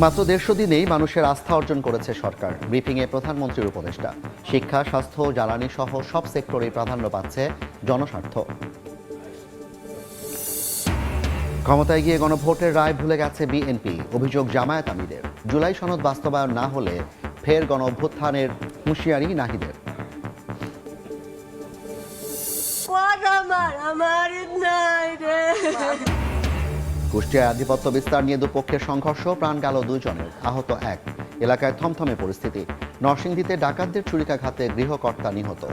মাত্র ১৫০ দিনেই মানুষের আস্থা অর্জন করেছে সরকার। ব্রিফিংয়ে প্রধানমন্ত্রীর উপদেষ্টা। শিক্ষা, স্বাস্থ্য, জ্বালানি সহ সব সেক্টরেই প্রাধান্য পাচ্ছে জনস্বার্থ। ক্ষমতায় গিয়ে গণভোটের রায় ভুলে গেছে বিএনপি, অভিযোগ জামায়াত আমিরের। জুলাই সনদ বাস্তবায়ন না হলে ফের গণঅভ্যুত্থানের হুঁশিয়ারি নাহিদের। কুষ্টিয়ায় আধিপত্য বিস্তার নিয়ে দুপক্ষের সংঘর্ষ, প্রাণ গেল 2 জনের, আহত 1। এলাকায় থমথমে পরিস্থিতি। নরসিংদীতে ডাকাতদের ছুরিকাঘাতে গৃহকর্তা নিহত।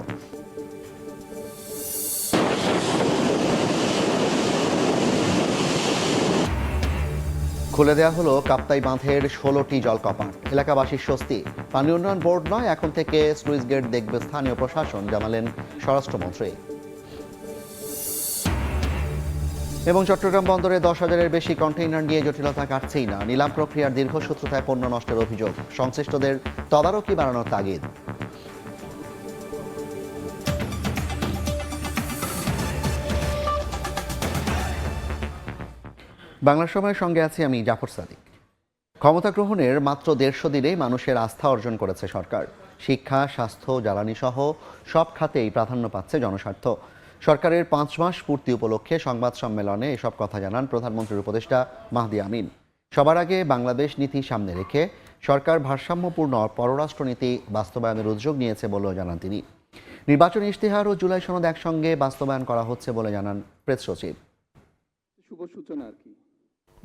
খুলে দেওয়া হলো কাপ্তাই বাঁধের 16টি জলকপাট। এলাকাবাসীর স্বস্তি। পানি উন্নয়ন বোর্ড নয়, এখন থেকে স্লুইস গেট দেখবে স্থানীয় প্রশাসন, জানালেন স্বরাষ্ট্রমন্ত্রী। এবং চট্টগ্রাম বন্দরে 10,000-এর বেশি কন্টেইনার নিয়ে জটিলতা কাটছেই না। নিলাম প্রক্রিয়ার দীর্ঘসূত্রতায় পণ্য নষ্টের অভিযোগ। সংশ্লিষ্টদের তদারকি বাড়ানোর তাগিদ। বাংলা সময়ের সঙ্গে আছি আমি জাফর সাদিক। ক্ষমতা গ্রহণের মাত্র 150 দিনেই মানুষের আস্থা অর্জন করেছে সরকার। শিক্ষা, স্বাস্থ্য, জ্বালানি সহ সব খাতেই প্রাধান্য পাচ্ছে জনস্বার্থ। সরকারের 5 মাস পূর্তি উপলক্ষে সংবাদ সম্মেলনে এসব কথা জানান প্রধানমন্ত্রীর উপদেষ্টা মাহদি আমিন। সবার আগে বাংলাদেশ নীতি সামনে রেখে সরকার ভারসাম্যপূর্ণ পররাষ্ট্রনীতি বাস্তবায়নের উদ্যোগ নিয়েছে বলেও জানান তিনি। নির্বাচনী ইশতেহার ও জুলাই সনদ একসঙ্গে বাস্তবায়ন করা হচ্ছে বলে জানান প্রেস সচিব। শুভ সূচনা আর কি।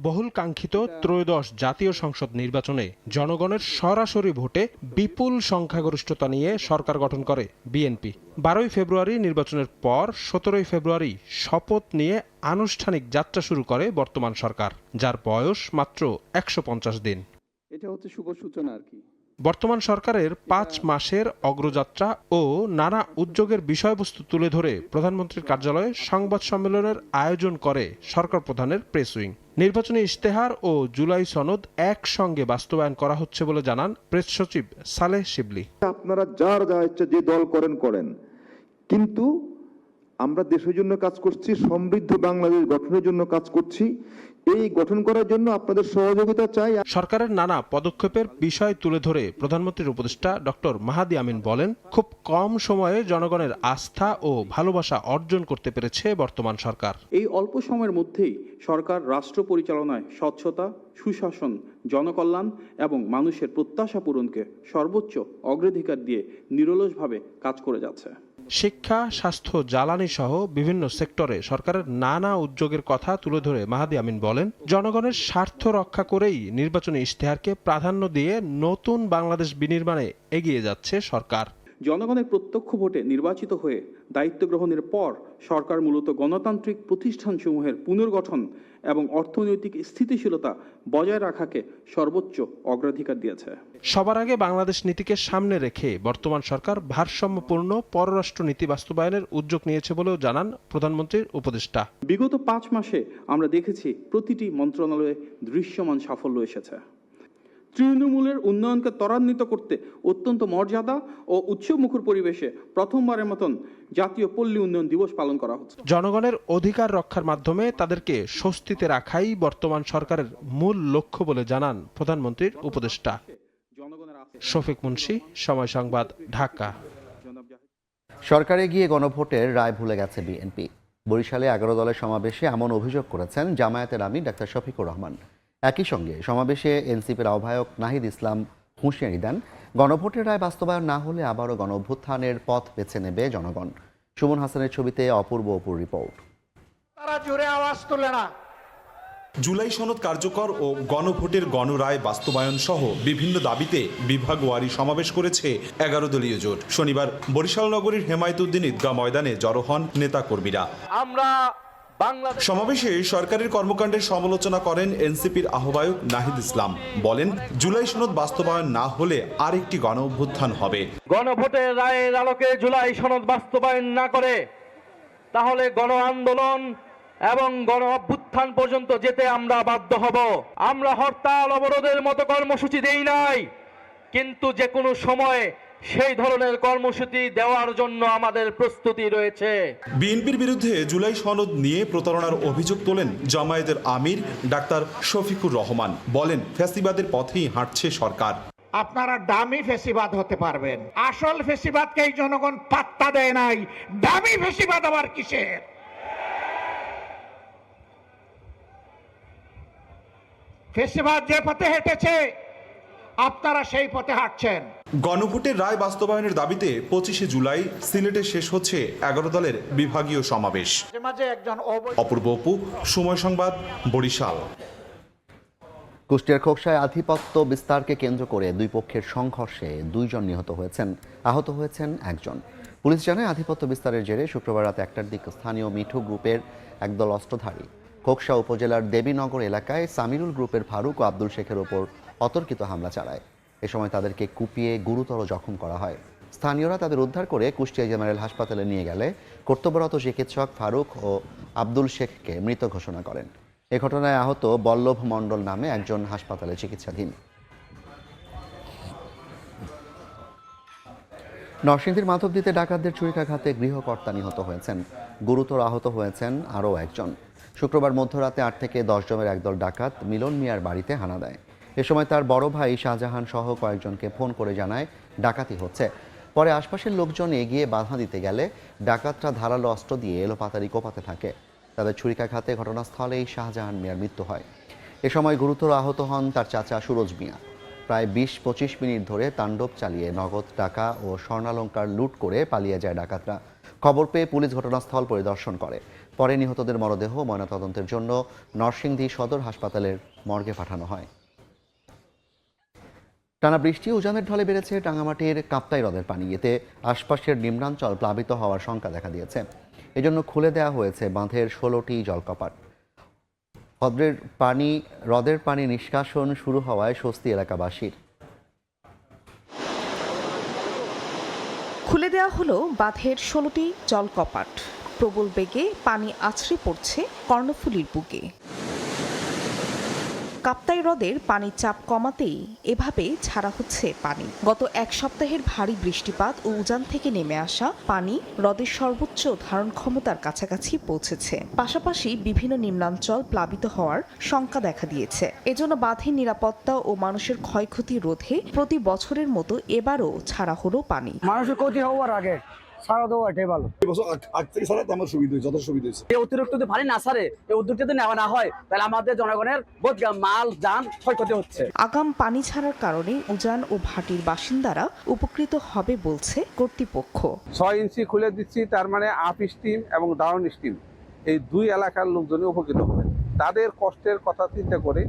বহুল কাঙ্ক্ষিত ত্রয়োদশ জাতীয় সংসদ নির্বাচনে জনগণের সরাসরি ভোটে বিপুল সংখ্যাগরিষ্ঠতা নিয়ে সরকার গঠন করে বিএনপি। 12 ফেব্রুয়ারি নির্বাচনের পর 17 ফেব্রুয়ারি শপথ নিয়ে আনুষ্ঠানিক যাত্রা শুরু করে বর্তমান সরকার, যার বয়স মাত্র 150 দিন। এটা হচ্ছে শুভ সূচনা আর কি। বর্তমান সরকারের 5 মাসের অগ্রযাত্রা ও নানা উদ্যোগের বিষয়বস্তু তুলে ধরে প্রধানমন্ত্রীর কার্যালয়ে সংবাদ সম্মেলনের আয়োজন করে সরকার প্রধানের প্রেস উইং। নির্বাচনী ইশতেহার ও জুলাই সনদ একসঙ্গে বাস্তবায়ন করা হচ্ছে বলে জানান প্রেস সচিব সালেহ শিবলি। আপনারা যার যা ইচ্ছা যে দল করেন, কিন্তু আমরা দেশের জন্য কাজ করছি, সমৃদ্ধ বাংলাদেশ গঠনের জন্য কাজ করছি। এই গঠন করার জন্য আপনাদের সহযোগিতা চাই। সরকারের নানা পদক্ষেপের বিষয় তুলে ধরে প্রধানমন্ত্রীর উপদেষ্টা ডক্টর মাহাদি আমিন বলেন, খুব কম সময়ে জনগণের আস্থা ও ভালোবাসা অর্জন করতে পেরেছে বর্তমান সরকার। এই অল্প সময়ের মধ্যেই সরকার রাষ্ট্র পরিচালনায় স্বচ্ছতা, সুশাসন, জনকল্যাণ এবং মানুষের প্রত্যাশা পূরণকে সর্বোচ্চ অগ্রাধিকার দিয়ে নিরলসভাবে কাজ করে যাচ্ছে। শিক্ষা, স্বাস্থ্য, জ্বালানি সহ বিভিন্ন সেক্টরে সরকারের নানা উদ্যোগের কথা তুলে ধরে মাহাদি আমিন বলেন, জনগণের স্বার্থ রক্ষা করেই নির্বাচনী ইশতেহারকে প্রাধান্য দিয়ে নতুন বাংলাদেশ বিনির্মাণে এগিয়ে যাচ্ছে সরকার। জনগণের প্রত্যক্ষ ভোটে নির্বাচিত হয়ে দায়িত্ব গ্রহণের পর সরকার মূলত গণতান্ত্রিক প্রতিষ্ঠানসমূহের পুনর্গঠন এবং অর্থনৈতিক স্থিতিশীলতা বজায় রাখাকে সর্বোচ্চ অগ্রাধিকার দিয়েছে। সবার আগে বাংলাদেশ নীতিকে সামনে রেখে বর্তমান সরকার ভারসাম্যপূর্ণ পররাষ্ট্র নীতি বাস্তবায়নের উদ্যোগ নিয়েছে বলেও জানান প্রধানমন্ত্রীর উপদেষ্টা। বিগত 5 মাসে আমরা দেখেছি প্রতিটি মন্ত্রণালয়ে দৃশ্যমান সাফল্য এসেছে। তৃণমূলের উন্নয়নকে ত্বরান্বিত করতে অত্যন্ত মর্যাদা ও উৎসবমুখর পরিবেশে প্রথমবারের মতন জাতীয় পল্লী উন্নয়ন দিবস পালন করা হচ্ছে। জনগণের অধিকার রক্ষার মাধ্যমে তাদেরকে স্বস্তিতে রাখাই বর্তমান সরকারের মূল লক্ষ্য বলে জানান প্রধানমন্ত্রীর উপদেষ্টা। শফিক মুন্সি, সময় সংবাদ, ঢাকা। সরকারে গিয়ে গণভোটের রায় ভুলে গেছে বিএনপি। বরিশালে 11 দলের সমাবেশে এমন অভিযোগ করেছেন জামায়াতের আমির ডাক্তার শফিকুর রহমান। একই সঙ্গে সমাবেশে এনসিপির আহ্বায়ক নাহিদ ইসলাম হুঁশিয়ারি দেন, গণভোটের রায় বাস্তবায়ন না হলে আবারও গণঅভ্যুত্থানের পথ বেছে নেবে জনগণ। সুমন হাসানের ছবিতে অপূর্ব রিপোর্ট। তারা জোরে আওয়াজ তোলে না। জুলাই সনদ কার্যকর ও গণভোটের গণরায় বাস্তবায়ন সহ বিভিন্ন দাবিতে বিভাগওয়ারি সমাবেশ করেছে 11 দলীয় জোট। শনিবার বরিশাল নগরীর হেমায়েতুদ্দিন ঈদগাহ ময়দানে জড়ো হন নেতাকর্মীরা। আমরা সমাবেশে সরকারের কর্মকাণ্ডের সমালোচনা করেন এনসিপির আহ্বায়ক নাহিদ ইসলাম। বলেন, জুলাই সনদ বাস্তবায়ন না হলে আরেকটি গণঅভ্যুত্থান হবে। গণভোটের রায়ের আলোকে জুলাই সনদ বাস্তবায়ন না করে তাহলে গণ আন্দোলন এবং গণ অভ্যুত্থান পর্যন্ত যেতে আমরা বাধ্য হব। আমরা হরতাল অবরোধের মতো কর্মসূচি দেই নাই, কিন্তু যে কোনো সময়ে সেই ধরনের কর্মসূচি দেওয়ার জন্য আমাদের প্রস্তুতি রয়েছে। বিএনপির বিরুদ্ধে জুলাই সনদ নিয়ে প্রতারণার অভিযোগ তোলেন জামায়াতের আমির ডাক্তার শফিকুর রহমান। বলেন, ফ্যাসিবাদের পথেই হাঁটছে সরকার। আপনারা দামি ফেসিবাদ হতে পারবেন, আসল ফেসিবাদকে এই জনগণ পাত্তা দেয় নাই। দামি ফেসিবাদ আবার কিসের? ফেসিবাদ যে পথে হেঁটেছে আপনারা সেই পথে হাঁটছেন। গণভোটের রায় বাস্তবায়নের দাবিতে 25শে জুলাই সিলেটে শেষ হচ্ছে 11 দলের বিভাগীয় সমাবেশ। মাঝে একজন অপূর্ব অপু, সময় সংবাদ, বরিশাল। কুষ্টিয়ার খোকসায় আধিপত্য বিস্তারকে কেন্দ্র করে দুই পক্ষের সংঘর্ষে 2 জন নিহত হয়েছেন, আহত হয়েছেন 1 জন। পুলিশ জানায়, আধিপত্য বিস্তারের জেরে শুক্রবার রাত 1টার দিকে স্থানীয় মিঠু গ্রুপের একদল অস্ত্রধারী খোকসা উপজেলার দেবীনগর এলাকায় সামিরুল গ্রুপের ফারুক ও আব্দুল শেখের ওপর অতর্কিত হামলা চালায়। এ সময় তাদেরকে কুপিয়ে গুরুতর জখম করা হয়। স্থানীয়রা তাদের উদ্ধার করে কুষ্টিয়া জেনারেল হাসপাতালে নিয়ে গেলে কর্তব্যরত চিকিৎসক ফারুক ও আব্দুল শেখকে মৃত ঘোষণা করেন। এ ঘটনায় আহত বল্লভ মণ্ডল নামে একজন হাসপাতালে চিকিৎসাধীন। নরসিংদীর মাধবদীতে ডাকাতদের ছুরিকাঘাতে গৃহকর্তা নিহত হয়েছেন, গুরুতর আহত হয়েছেন আরও 1 জন। শুক্রবার মধ্যরাতে 8 থেকে 10 জনের একদল ডাকাত মিলন মিয়ার বাড়িতে হানা দেয়। এ সময় তার বড় ভাই শাহজাহান সহ কয়েকজনকে ফোন করে জানায় ডাকাতি হচ্ছে। পরে আশপাশের লোকজন এগিয়ে বাধা দিতে গেলে ডাকাতরা ধারালো অস্ত্র দিয়ে এলোপাতাড়ি কোপাতে থাকে। তাদের ছুরিকাঘাতে ঘটনাস্থলেই শাহজাহান মিয়ার মৃত্যু হয়। এ সময় গুরুতর আহত হন তার চাচা সুরজ মিয়া। প্রায় 20-25 মিনিট ধরে তাণ্ডব চালিয়ে নগদ টাকা ও স্বর্ণালংকার লুট করে পালিয়ে যায় ডাকাতরা। খবর পেয়ে পুলিশ ঘটনাস্থল পরিদর্শন করে। পরে নিহতদের মরদেহ ময়নাতদন্তের জন্য নরসিংদী সদর হাসপাতালের মর্গে পাঠানো হয়। টানা বৃষ্টি উজানের ঢলে বেড়েছে টাঙ্গামাটির কাপ্তাই হ্রদের পানি। এতে আশপাশের নিম্নাঞ্চল প্লাবিত হওয়ার শঙ্কা দেখা দিয়েছে। এজন্য খুলে দেওয়া হয়েছে বাঁধের 16টি জলকপাট। হ্রদের পানি নিষ্কাশন শুরু হওয়ায় স্বস্তি এলাকাবাসীর। খুলে দেওয়া হলো বাঁধের 16টি জলকপাট। প্রবল বেগে পানি আছড়ে পড়ছে কর্ণফুলীর বুকে। কাপ্তাই হ্রদের পানির চাপ কমাতেই এভাবে ছাড়া হচ্ছে পানি। গত 1 সপ্তাহের ভারী বৃষ্টিপাত ও উজান থেকে নেমে আসা পানি হ্রদের সর্বোচ্চ ধারণ ক্ষমতার কাছাকাছি পৌঁছেছে। পাশাপাশি বিভিন্ন নিম্নাঞ্চল প্লাবিত হওয়ার শঙ্কা দেখা দিয়েছে। এজন্য বাঁধের নিরাপত্তা ও মানুষের ক্ষয়ক্ষতি রোধে প্রতি বছরের মতো এবারও ছাড়া হলো পানি। মানুষের ক্ষতি হওয়ার আগে সারা দেওয়া এটাই ভালো। অতিরিক্ত যদি পানি না ছাড়ে, এই উদ্যোগটা যদি নেওয়া না হয়, তাহলে আমাদের জনগণের বহুত মাল যান ক্ষয়ক্ষতি হচ্ছে। আগাম পানি ছাড়ার কারণে উজান ও ভাটির বাসিন্দারা উপকৃত হবে বলছে কর্তৃপক্ষ। 6 ইঞ্চি খুলে দিচ্ছি, তার মানে আপ স্টিম এবং ডাউন স্টিম এই 2 এলাকার লোকজনই উপকৃত হবে। তাদের কষ্টের কথা চিন্তা করে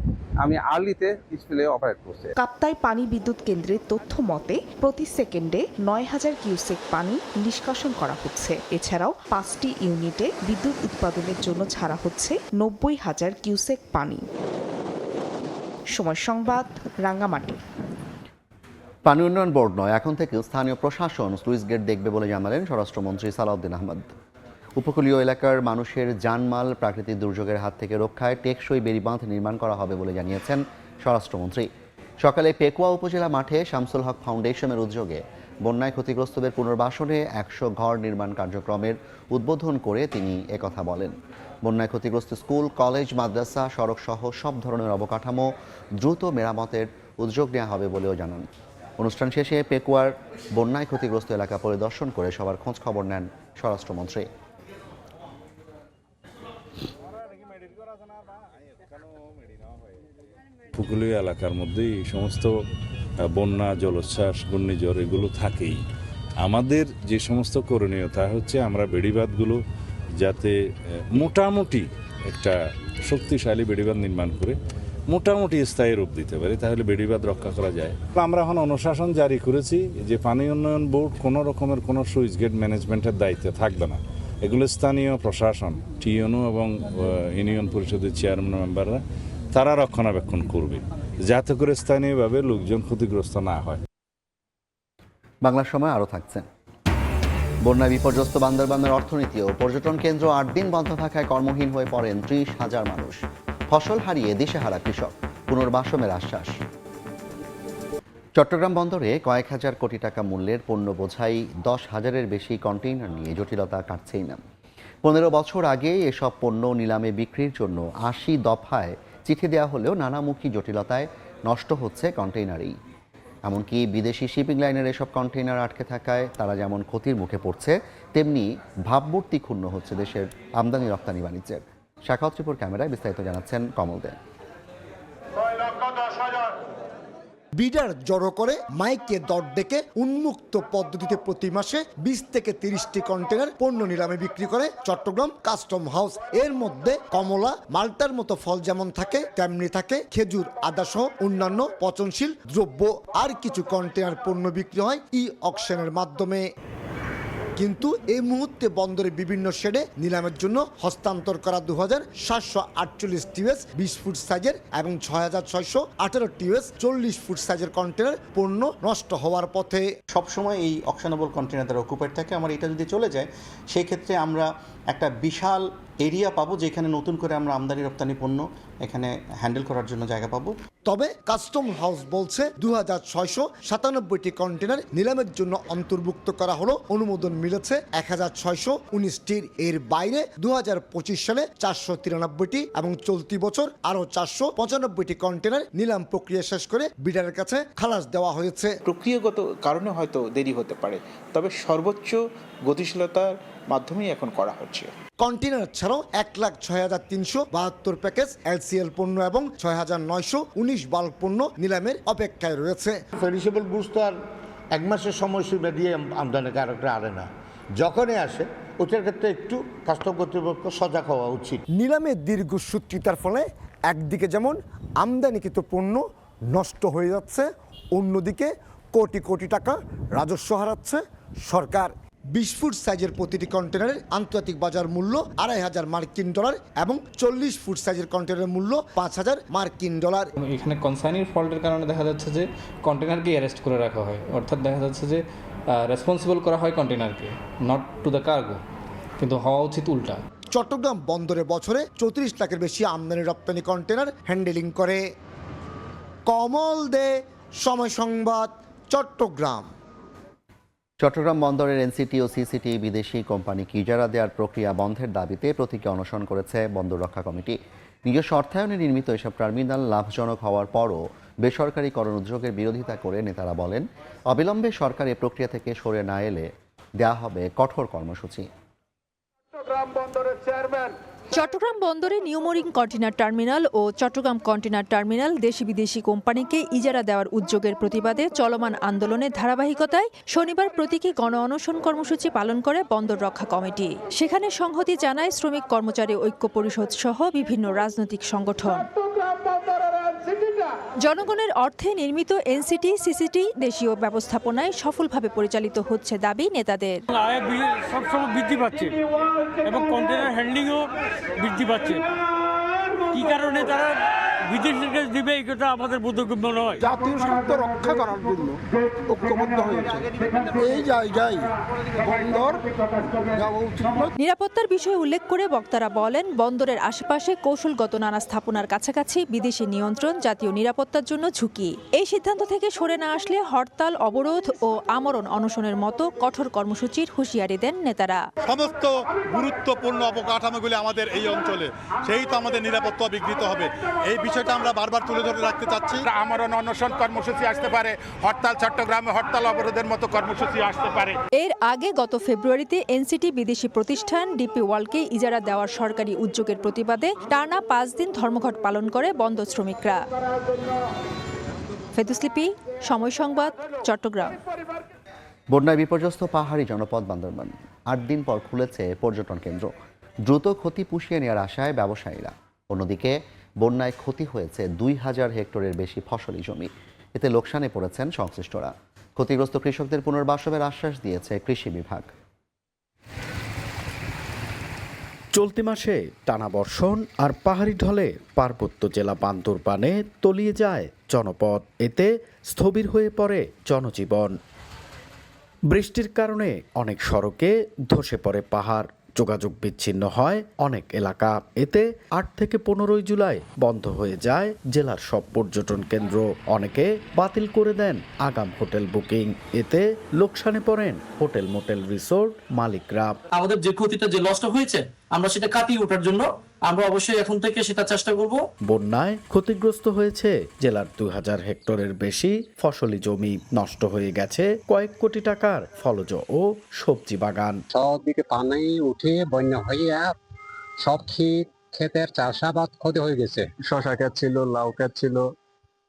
আমি আর্লিতে স্পিলে অপারেট করছি। কাপ্তাই পানি বিদ্যুৎ কেন্দ্রের তথ্য মতে প্রতি সেকেন্ডে 9000 কিউসেক পানি নিষ্কাশন করা হচ্ছে। এছাড়াও 5টি ইউনিটে বিদ্যুৎ উৎপাদনের জন্য ছাড়া হচ্ছে 90,000 কিউসেক পানি। সময় সংবাদ, রাঙ্গামাটি। পানি উন্নয়ন বোর্ড নয়, এখন থেকে স্থানীয় প্রশাসন স্লুইস গেট দেখবে বলে জানালেন স্বরাষ্ট্রমন্ত্রী সালাউদ্দিন আহমদ। উপকূলীয় এলাকার মানুষের জানমাল প্রাকৃতিক দুর্যোগের হাত থেকে রক্ষায় টেকসই বেড়িবাঁধ নির্মাণ করা হবে বলে জানিয়েছেন স্বরাষ্ট্রমন্ত্রী। সকালে পেকুয়া উপজেলা মাঠে শামসুল হক ফাউন্ডেশনের উদ্যোগে বন্যায় ক্ষতিগ্রস্তদের পুনর্বাসনে 100 ঘর নির্মাণ কার্যক্রমের উদ্বোধন করে তিনি একথা বলেন। বন্যায় ক্ষতিগ্রস্ত স্কুল, কলেজ, মাদ্রাসা, সড়ক সহ সব ধরনের অবকাঠামো দ্রুত মেরামতের উদ্যোগ নেওয়া হবে বলেও জানান। অনুষ্ঠান শেষে পেকুয়ার বন্যায় ক্ষতিগ্রস্ত এলাকা পরিদর্শন করে সবার খোঁজ খবর নেন স্বরাষ্ট্রমন্ত্রী। উপকূলীয় এলাকার মধ্যে এই সমস্ত বন্যা, জলোচ্ছ্বাস, ঘূর্ণিঝড় এগুলো থাকেই। আমাদের যে সমস্ত করণীয় তা হচ্ছে আমরা বেড়িবাঁধগুলো যাতে মোটামুটি একটা শক্তিশালী বেড়িবাঁধ নির্মাণ করে মোটামুটি স্থায়ী রূপ দিতে পারি, তাহলে বেড়িবাঁধ রক্ষা করা যায়। আমরা এখন অনুশাসন জারি করেছি যে পানি উন্নয়ন বোর্ড কোনো রকমের কোনো সুইচ গেট ম্যানেজমেন্টের দায়িত্বে থাকবে না। এগুলো স্থানীয় প্রশাসন, টিএনও এবং ইউনিয়ন পরিষদের চেয়ারম্যান মেম্বাররা তারা রক্ষণাবেক্ষণ করবে, যাতে করে স্থানীয়ভাবে লোকজন ক্ষতিগ্রস্ত না হয়। বাংলার সময় আরও থাকছে। বন্যায় বিপর্যস্ত বান্দরবানের অর্থনীতি ও পর্যটন কেন্দ্র 8 দিন বন্ধ থাকায় কর্মহীন হয়ে পড়েন 30,000 মানুষ। ফসল হারিয়ে দিশেহারা কৃষক, পুনর্বাসনের আশ্বাস। চট্টগ্রাম বন্দরে কয়েক হাজার কোটি টাকা মূল্যের পণ্য বোঝাই 10,000-এর বেশি কন্টেইনার নিয়ে জটিলতা কাটছেই না। 15 বছর আগে এসব পণ্য নিলামে বিক্রির জন্য 80 দফায় চিঠি দেওয়া হলেও নানামুখী জটিলতায় নষ্ট হচ্ছে কন্টেইনারই। এমনকি বিদেশি শিপিং লাইনের এসব কন্টেইনার আটকে থাকায় তারা যেমন ক্ষতির মুখে পড়ছে, তেমনি ভাবমূর্তি ক্ষুণ্ণ হচ্ছে দেশের আমদানি রপ্তানি বাণিজ্যের। শাখাওয়াত ত্রিপুর ক্যামেরায় বিস্তারিত জানাচ্ছেন কমল দে। বিডার জড়ো করে মাইকে দর ডেকে উন্মুক্ত পদ্ধতিতে প্রতি মাসে 20 থেকে 30টি কন্টেনার পণ্য নিলামে বিক্রি করে চট্টগ্রাম কাস্টম হাউস। এর মধ্যে কমলা, মাল্টার মতো ফল যেমন থাকে তেমনি থাকে খেজুর, আদা সহ অন্যান্য পচনশীল দ্রব্য। আর কিছু কন্টেনার পণ্য বিক্রি হয় ই অকশনের মাধ্যমে। কিন্তু এই মুহূর্তে বন্দরে বিভিন্ন শেডে নিলামের জন্য হস্তান্তর করা 2748 টিউএস 20 ফুট সাইজের এবং 6618 টিউএস 40 ফুট সাইজের কন্টেনার পণ্য নষ্ট হওয়ার পথে। সবসময় এই অকশনেবল কন্টেনার দ্বারা অকুপাইড থাকে। আমার এটা যদি চলে যায় সেই ক্ষেত্রে আমরা একটা বিশাল এরিয়া পাবো যেখানে নতুন করে আমরা আমদানি রপ্তানি পণ্য এখানে হ্যান্ডেল করার জন্য জায়গা পাবো। তবে কাস্টম হাউস বলছে 2697টি কন্টেনার নিলামের জন্য অন্তর্ভুক্ত করা হলো, অনুমোদন মিলেছে 1619টির। এর বাইরে 2025 সালে 493টি এবং চলতি বছর আরও 495টি কন্টেনার নিলাম প্রক্রিয়া শেষ করে বিডারের কাছে খালাস দেওয়া হয়েছে। প্রক্রিয়াগত কারণে হয়তো দেরি হতে পারে, তবে সর্বোচ্চ গতিশীলতার মাধ্যমেই এখন করা হচ্ছে। কন্টেনার ছাড়াও 1,06,372 প্যাকেজ এলসিএল পণ্য এবং 6,919 বাল্ক পণ্য নিলামের অপেক্ষায় রয়েছে। পেরিশেবল গুডস তো আর এক মাসের সময়সীমা দিয়ে আমদানিকারকরা আনে না, যখনই আসে ওটার ক্ষেত্রে একটু কাস্টম কর্তৃপক্ষ সজাগ হওয়া উচিত। নিলামে দীর্ঘসূত্রিতার ফলে একদিকে যেমন আমদানিকৃত পণ্য নষ্ট হয়ে যাচ্ছে, অন্যদিকে কোটি কোটি টাকা রাজস্ব হারাচ্ছে সরকার। 20 ফুট সাইজের প্রতিটি কন্টেনারের আন্তর্জাতিক বাজার মূল্য $2,500 মার্কিন এবং 40 ফুট সাইজের কন্টেনারের মূল্য $5,000 মার্কিন। এখানে কনসাইনির ফল্টের কারণে দেখা যাচ্ছে যে কন্টেনারকে অ্যারেস্ট করে রাখা হয়, অর্থাৎ দেখা যাচ্ছে যে রেসপন্সিবল করা হয় কন্টেনারকে, নট টু দ্য কার্গো, কিন্তু হওয়া উচিত উল্টা। চট্টগ্রাম বন্দরে বছরে 34 লাখের বেশি আমদানি রপ্তানি কন্টেনার হ্যান্ডেলিং করে। কমল দে, সময় সংবাদ, চট্টগ্রাম। চট্টগ্রাম বন্দরের এনসিটি ও সিসিটি বিদেশি কোম্পানিকে ইজারা দেওয়ার প্রক্রিয়া বন্ধের দাবিতে প্রতীকী অনশন করেছে বন্দর রক্ষা কমিটি। নিজস্ব অর্থায়নে নির্মিত এসব টার্মিনাল লাভজনক হওয়ার পরও বেসরকারীকরণ উদ্যোগের বিরোধিতা করে নেতারা বলেন, অবিলম্বে সরকার এ প্রক্রিয়া থেকে সরে না এলে দেয়া হবে কঠোর কর্মসূচি। চট্টগ্রাম বন্দরে নিউমোরিং কন্টেনার টার্মিনাল ও চট্টগ্রাম কন্টেনার টার্মিনাল দেশি বিদেশি কোম্পানিকে ইজারা দেওয়ার উদ্যোগের প্রতিবাদে চলমান আন্দোলনের ধারাবাহিকতায় শনিবার প্রতীকী গণ অনশন কর্মসূচি পালন করে বন্দর রক্ষা কমিটি। সেখানে সংহতি জানায় শ্রমিক কর্মচারী ঐক্য পরিষদ সহ বিভিন্ন রাজনৈতিক সংগঠন। জনগণের অর্থে নির্মিত এনসিটি সিসিটি দেশীয় ব্যবস্থাপনায় সফলভাবে পরিচালিত হচ্ছে দাবি নেতাদের। আয় সবসময় বৃদ্ধি পাচ্ছে এবং কন্টেনার হ্যান্ডলিংও বৃদ্ধি পাচ্ছে। কি কারণে তারা বিদেশিকে দিবে এটা আমাদের বোধগম্য নয়। জাতীয় স্বার্থ রক্ষা করার জন্য ঐক্যবদ্ধ হয়েছে, এই জায়গায় বন্দর যাওয়া উচিত। নিরাপত্তার বিষয়ে উল্লেখ করে বক্তারা বলেন, বন্দরের আশেপাশে কৌশলগত নানা স্থাপনার কাছাকাছি বিদেশি নিয়ন্ত্রণ জাতীয় নিরাপত্তার জন্য ঝুঁকি। এই সিদ্ধান্ত থেকে সরে না আসলে হরতাল, অবরোধ ও আমরণ অনশনের মতো কঠোর কর্মসূচির হুঁশিয়ারি দেন নেতারা। সমস্ত গুরুত্বপূর্ণ অবকাঠামোগুলি আমাদের এই অঞ্চলে, সেই তো আমাদের নিরাপত্তা বিঘ্নিত হবে। এই বিষয়টা আমরা বারবার তুলে ধরে রাখতে চাচ্ছি। আমরণ অনশন কর্মসূচি আসতে পারে, হরতাল, চট্টগ্রামে হরতাল অবরোধের মতো কর্মসূচি আসতে পারে। এর আগে গত ফেব্রুয়ারিতে এনসিটি বিদেশি প্রতিষ্ঠান ডিপি ওয়ার্ল্ডকে ইজারা দেওয়ার সরকারি উদ্যোগের প্রতিবাদে টানা 5 দিন ধর্মঘট পালন করে বন্দর শ্রমিকরা। ফেদুসলিপি, সময় সংবাদ, চট্টগ্রাম। বন্যায় বিপর্যস্ত পাহাড়ি জনপদ বান্দরবান 8 দিন পর খুলেছে পর্যটন কেন্দ্র। দ্রুত ক্ষতি পুষিয়ে নেওয়ার আশায় ব্যবসায়ীরা। অন্যদিকে বন্যায় ক্ষতি হয়েছে 2000 হেক্টরের বেশি ফসলি জমি। এতে লোকসানে পড়েছেন সংশ্লিষ্টরা। ক্ষতিগ্রস্ত কৃষকদের পুনর্বাসনের আশ্বাস দিয়েছে কৃষি বিভাগ। চলতি মাসে টানা বর্ষণ আর পাহাড়ি ঢলে পার্বত্য জেলা বান্দরবানে তলিয়ে যায় জনপদ। এতে স্থবির হয়ে পড়ে জনজীবন। বৃষ্টির কারণে অনেক সড়কে ধসে পড়ে পাহাড়। যোগাযোগ বিচ্ছিন্ন হয় অনেক এলাকা। এতে 8 থেকে 15 জুলাই বন্ধ হয়ে যায় জেলার সব পর্যটন কেন্দ্র। অনেকে বাতিল করে দেন আগাম হোটেল বুকিং। এতে লোকসানে পড়েন হোটেল, মোটেল, রিসোর্ট মালিকরা। আমাদের যে ক্ষতিটা, যে লসটা হয়েছে, আমরা সেটা কাটিয়ে ওঠার জন্য আমরা অবশ্যই এখন থেকে সেটা চেষ্টা করব। বন্যায় ক্ষতিগ্রস্ত হয়েছে জেলার 2000 হেক্টরের বেশি ফসলি জমি। নষ্ট হয়ে গেছে কয়েক কোটি টাকার ফলজ ও সবজি বাগান। সব দিকে পানি উঠে বন্যা হয়ে সব ক্ষেতের চাষাবাদ ক্ষতি হয়ে গেছে। শশা ক্ষেত ছিল, লাউ ক্ষেত ছিল,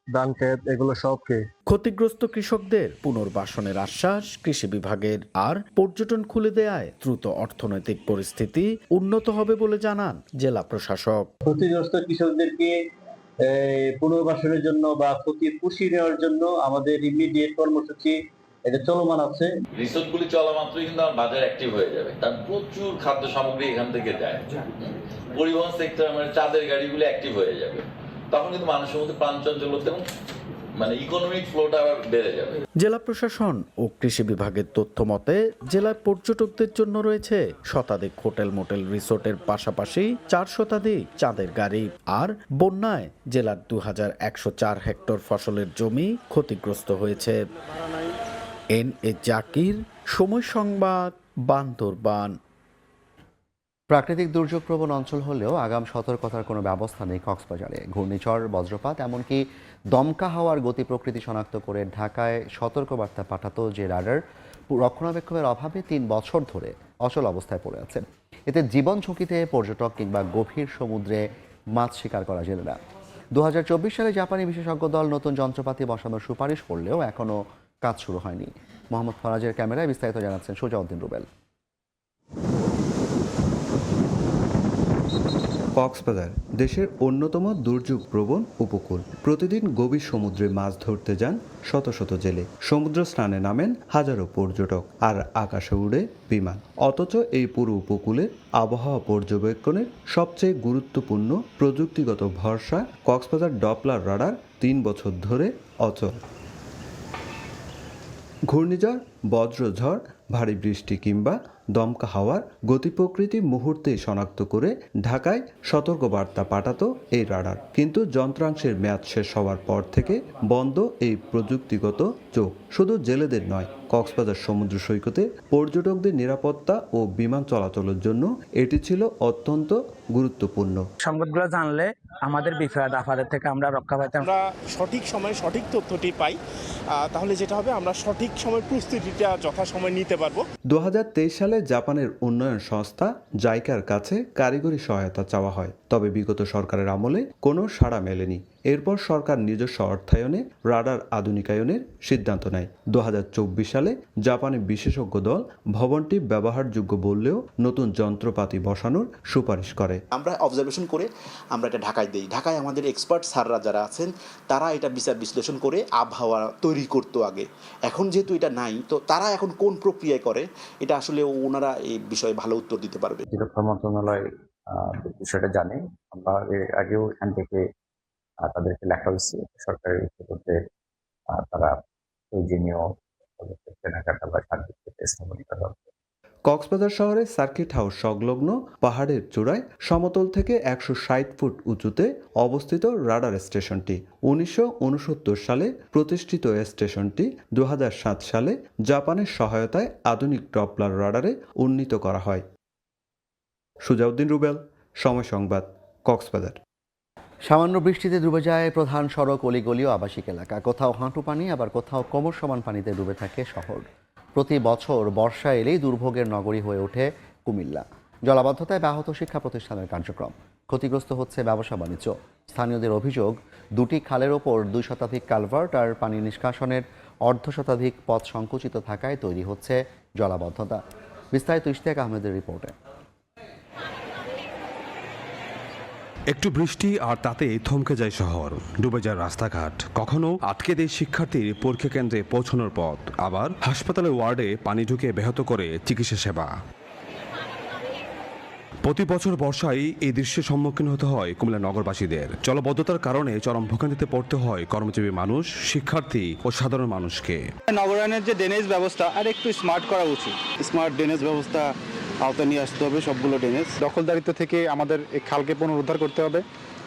ধান ক্ষেত, এগুলো সবকে। ক্ষতিগ্রস্ত কৃষকদের পুনর্বাসনের আশ্বাস কৃষি বিভাগের। আর পর্যটন খুলে দেয়ায় দ্রুত অর্থনৈতিক পরিস্থিতি উন্নত হবে বলে জানান জেলা প্রশাসক। ক্ষতিগ্রস্ত কৃষকদেরকে পুনর্বাসনের জন্য বা ক্ষতি পুষিয়ে নেওয়ার জন্য আমাদের ইমিডিয়েট কর্মসূচি এটা চলমান আছে। রিসোর্টগুলি চলা মাত্রই কিন্তু আমার বাজার অ্যাক্টিভ হয়ে যাবে, কারণ প্রচুর খাদ্য সামগ্রী এখান থেকে যায়। পরিবহন সেক্টর, মানে চাঁদের গাড়িগুলো অ্যাক্টিভ হয়ে যাবে, তখন কিন্তু মানুষের মধ্যে প্রাণচাঞ্চল্যতা এবং ইকোনমিক ফ্লোটা আবার বেড়ে যাবে। জেলা প্রশাসন ও কৃষি বিভাগের তথ্য মতে জেলায় পর্যটকদের জন্য রয়েছে শতাধিক হোটেল, মোটেল, রিসোর্টের পাশাপাশি 4 শতাধিক চাঁদের গাড়ি। আর বন্যায় জেলার 2104 হেক্টর ফসলের জমি ক্ষতিগ্রস্ত হয়েছে। এন.এ. জাকির, সময় সংবাদ, বান্দরবান। প্রাকৃতিক দুর্যোগ প্রবণ অঞ্চল হলেও আগাম সতর্কতার কোনো ব্যবস্থা নেই কক্সবাজারে। ঘূর্ণিঝড়, বজ্রপাত, এমনকি দমকা হাওয়ার গতি প্রকৃতি শনাক্ত করে ঢাকায় সতর্কবার্তা পাঠাতো যে রাডার, রক্ষণাবেক্ষণের অভাবে 3 বছর ধরে অচল অবস্থায় পড়ে আছে। এতে জীবন ঝুঁকিতে পর্যটক কিংবা গভীর সমুদ্রে মাছ শিকার করা জেলেরা। 2024 সালে জাপানি বিশেষজ্ঞ দল নতুন যন্ত্রপাতি বসানোর সুপারিশ করলেও এখনও কাজ শুরু হয়নি। মোহাম্মদ ফরাজের ক্যামেরায় বিস্তারিত জানাচ্ছেন সুজাউদ্দিন রুবেল। কক্সবাজার দেশের অন্যতম দুর্যোগ প্রবণ উপকূল। প্রতিদিন গভীর সমুদ্রে মাছ ধরতে যান শত শত জেলে। সমুদ্র স্নানে নামেন হাজারো পর্যটক, আর আকাশে উড়ে বিমান। অথচ এই পুরো উপকূলের আবহাওয়া পর্যবেক্ষণের সবচেয়ে গুরুত্বপূর্ণ প্রযুক্তিগত ভরসা কক্সবাজার ডপলার রাডার 3 বছর ধরে অচল। ঘূর্ণিঝড়, বজ্রঝড়, ভারী বৃষ্টি কিংবা দমকা হাওয়ার গতি প্রকৃতি মুহূর্তেই শনাক্ত করে ঢাকায় সতর্কবার্তা পাঠাতো এই রাডার। কিন্তু যন্ত্রাংশের মেয়াদ শেষ হওয়ার পর থেকে বন্ধ এই প্রযুক্তিগত চোখ। শুধু জেলেদের নয়, কক্সবাজার সমুদ্র সৈকতে পর্যটকদের নিরাপত্তা ও বিমান চলাচলের জন্য এটি ছিল অত্যন্ত গুরুত্বপূর্ণ। সংবাদগুলো জানলে আমাদের বিপদ আপদের থেকে আমরা রক্ষা পাইতাম। আমরা সঠিক সময়ে সঠিক তথ্যটি পাই, তাহলে যেটা হবে আমরা সঠিক সময় প্রস্তুতিটা যথাসময় নিতে পারবো। 2023 সালে জাপানের উন্নয়ন সংস্থা জাইকার কাছে কারিগরি সহায়তা চাওয়া হয়, তবে বিগত সরকারের আমলে কোনো সাড়া মেলেনি। এরপর সরকার নিজস্ব অর্থায়নে রাডার আধুনিকায়নের সিদ্ধান্ত নেয়। 2024 সালে জাপানি বিশেষজ্ঞ দল ভবনটি ব্যবহারযোগ্য বললেও নতুন যন্ত্রপাতি বসানোর সুপারিশ করে। আমরা অবজারভেশন করে আমরা এটা ঢাকায় দেই। ঢাকায় আমাদের এক্সপার্ট স্যাররা যারা আছেন তারা এটা বিচার বিশ্লেষণ করে আবহাওয়া তৈরি করতো আগে। এখন যেহেতু এটা নাই, তো তারা এখন কোন প্রক্রিয়ায় করে এটা আসলে ওনারা এই বিষয়ে ভালো উত্তর দিতে পারবে। প্রতিরক্ষা মন্ত্রণালয় বিষয়টা জানে। আমরা আগেও এখান থেকে তাদেরকে লেখা হয়েছে সরকারের করতে, তারা প্রয়োজনীয় কেনাকাটা বা সার্ভিস স্থাপন করা হবে। কক্সবাজার শহরে সার্কিট হাউস সংলগ্ন পাহাড়ের চূড়ায় সমতল থেকে 160 ফুট উঁচুতে অবস্থিত রাডার স্টেশনটি। 1969 সালে প্রতিষ্ঠিত স্টেশনটি 2007 সালে জাপানের সহায়তায় আধুনিক ডপলার রাডারে উন্নীত করা হয়। সুজাউদ্দিন রুবেল, সময় সংবাদ, কক্সবাজার। সামান্য বৃষ্টিতে ডুবে যায় প্রধান সড়ক, অলিগলি ও আবাসিক এলাকা। কোথাও হাঁটু পানি, আবার কোথাও কোমর সমান পানিতে ডুবে থাকে শহর। প্রতি বছর বর্ষা এলেই দুর্ভোগের নগরী হয়ে ওঠে কুমিল্লা। জলাবদ্ধতায় ব্যাহত শিক্ষা প্রতিষ্ঠানের কার্যক্রম, ক্ষতিগ্রস্ত হচ্ছে ব্যবসা বাণিজ্য। স্থানীয়দের অভিযোগ, 2টি খালের ওপর 2 শতাধিক কালভার্ট আর পানি নিষ্কাশনের 1/2 শতাধিক পথ সংকুচিত থাকায় তৈরি হচ্ছে জলাবদ্ধতা। বিস্তারিত ইশতিয়াক আহমেদের রিপোর্টে। একটু বৃষ্টি আর তাতেই থমকে যায় শহর, ডুবে যায় রাস্তাঘাট। কখনো আটকে দেয় শিক্ষার্থীর পরীক্ষা কেন্দ্রে পৌঁছানোর পথ, আবার হাসপাতালের ওয়ার্ডে পানি ঢুকে ব্যাহত করে চিকিৎসা সেবা। প্রতি বছর বর্ষায় এই দৃশ্যের সম্মুখীন হতে হয় কুমিল্লা নগরবাসীদের। জলবদ্ধতার কারণে চরম ভোগান্তিতে পড়তে হয় কর্মজীবী মানুষ, শিক্ষার্থী ও সাধারণ মানুষকে। নগরায়ণের যে ড্রেনেজ ব্যবস্থা আর একটু স্মার্ট করা উচিত। স্মার্ট ড্রেনেজ ব্যবস্থা আওতায় নিয়ে আসতে হবে সবগুলো ড্রেনেজ। দখলদারিত্ব থেকে আমাদের এই খালকে পুনরুদ্ধার করতে হবে,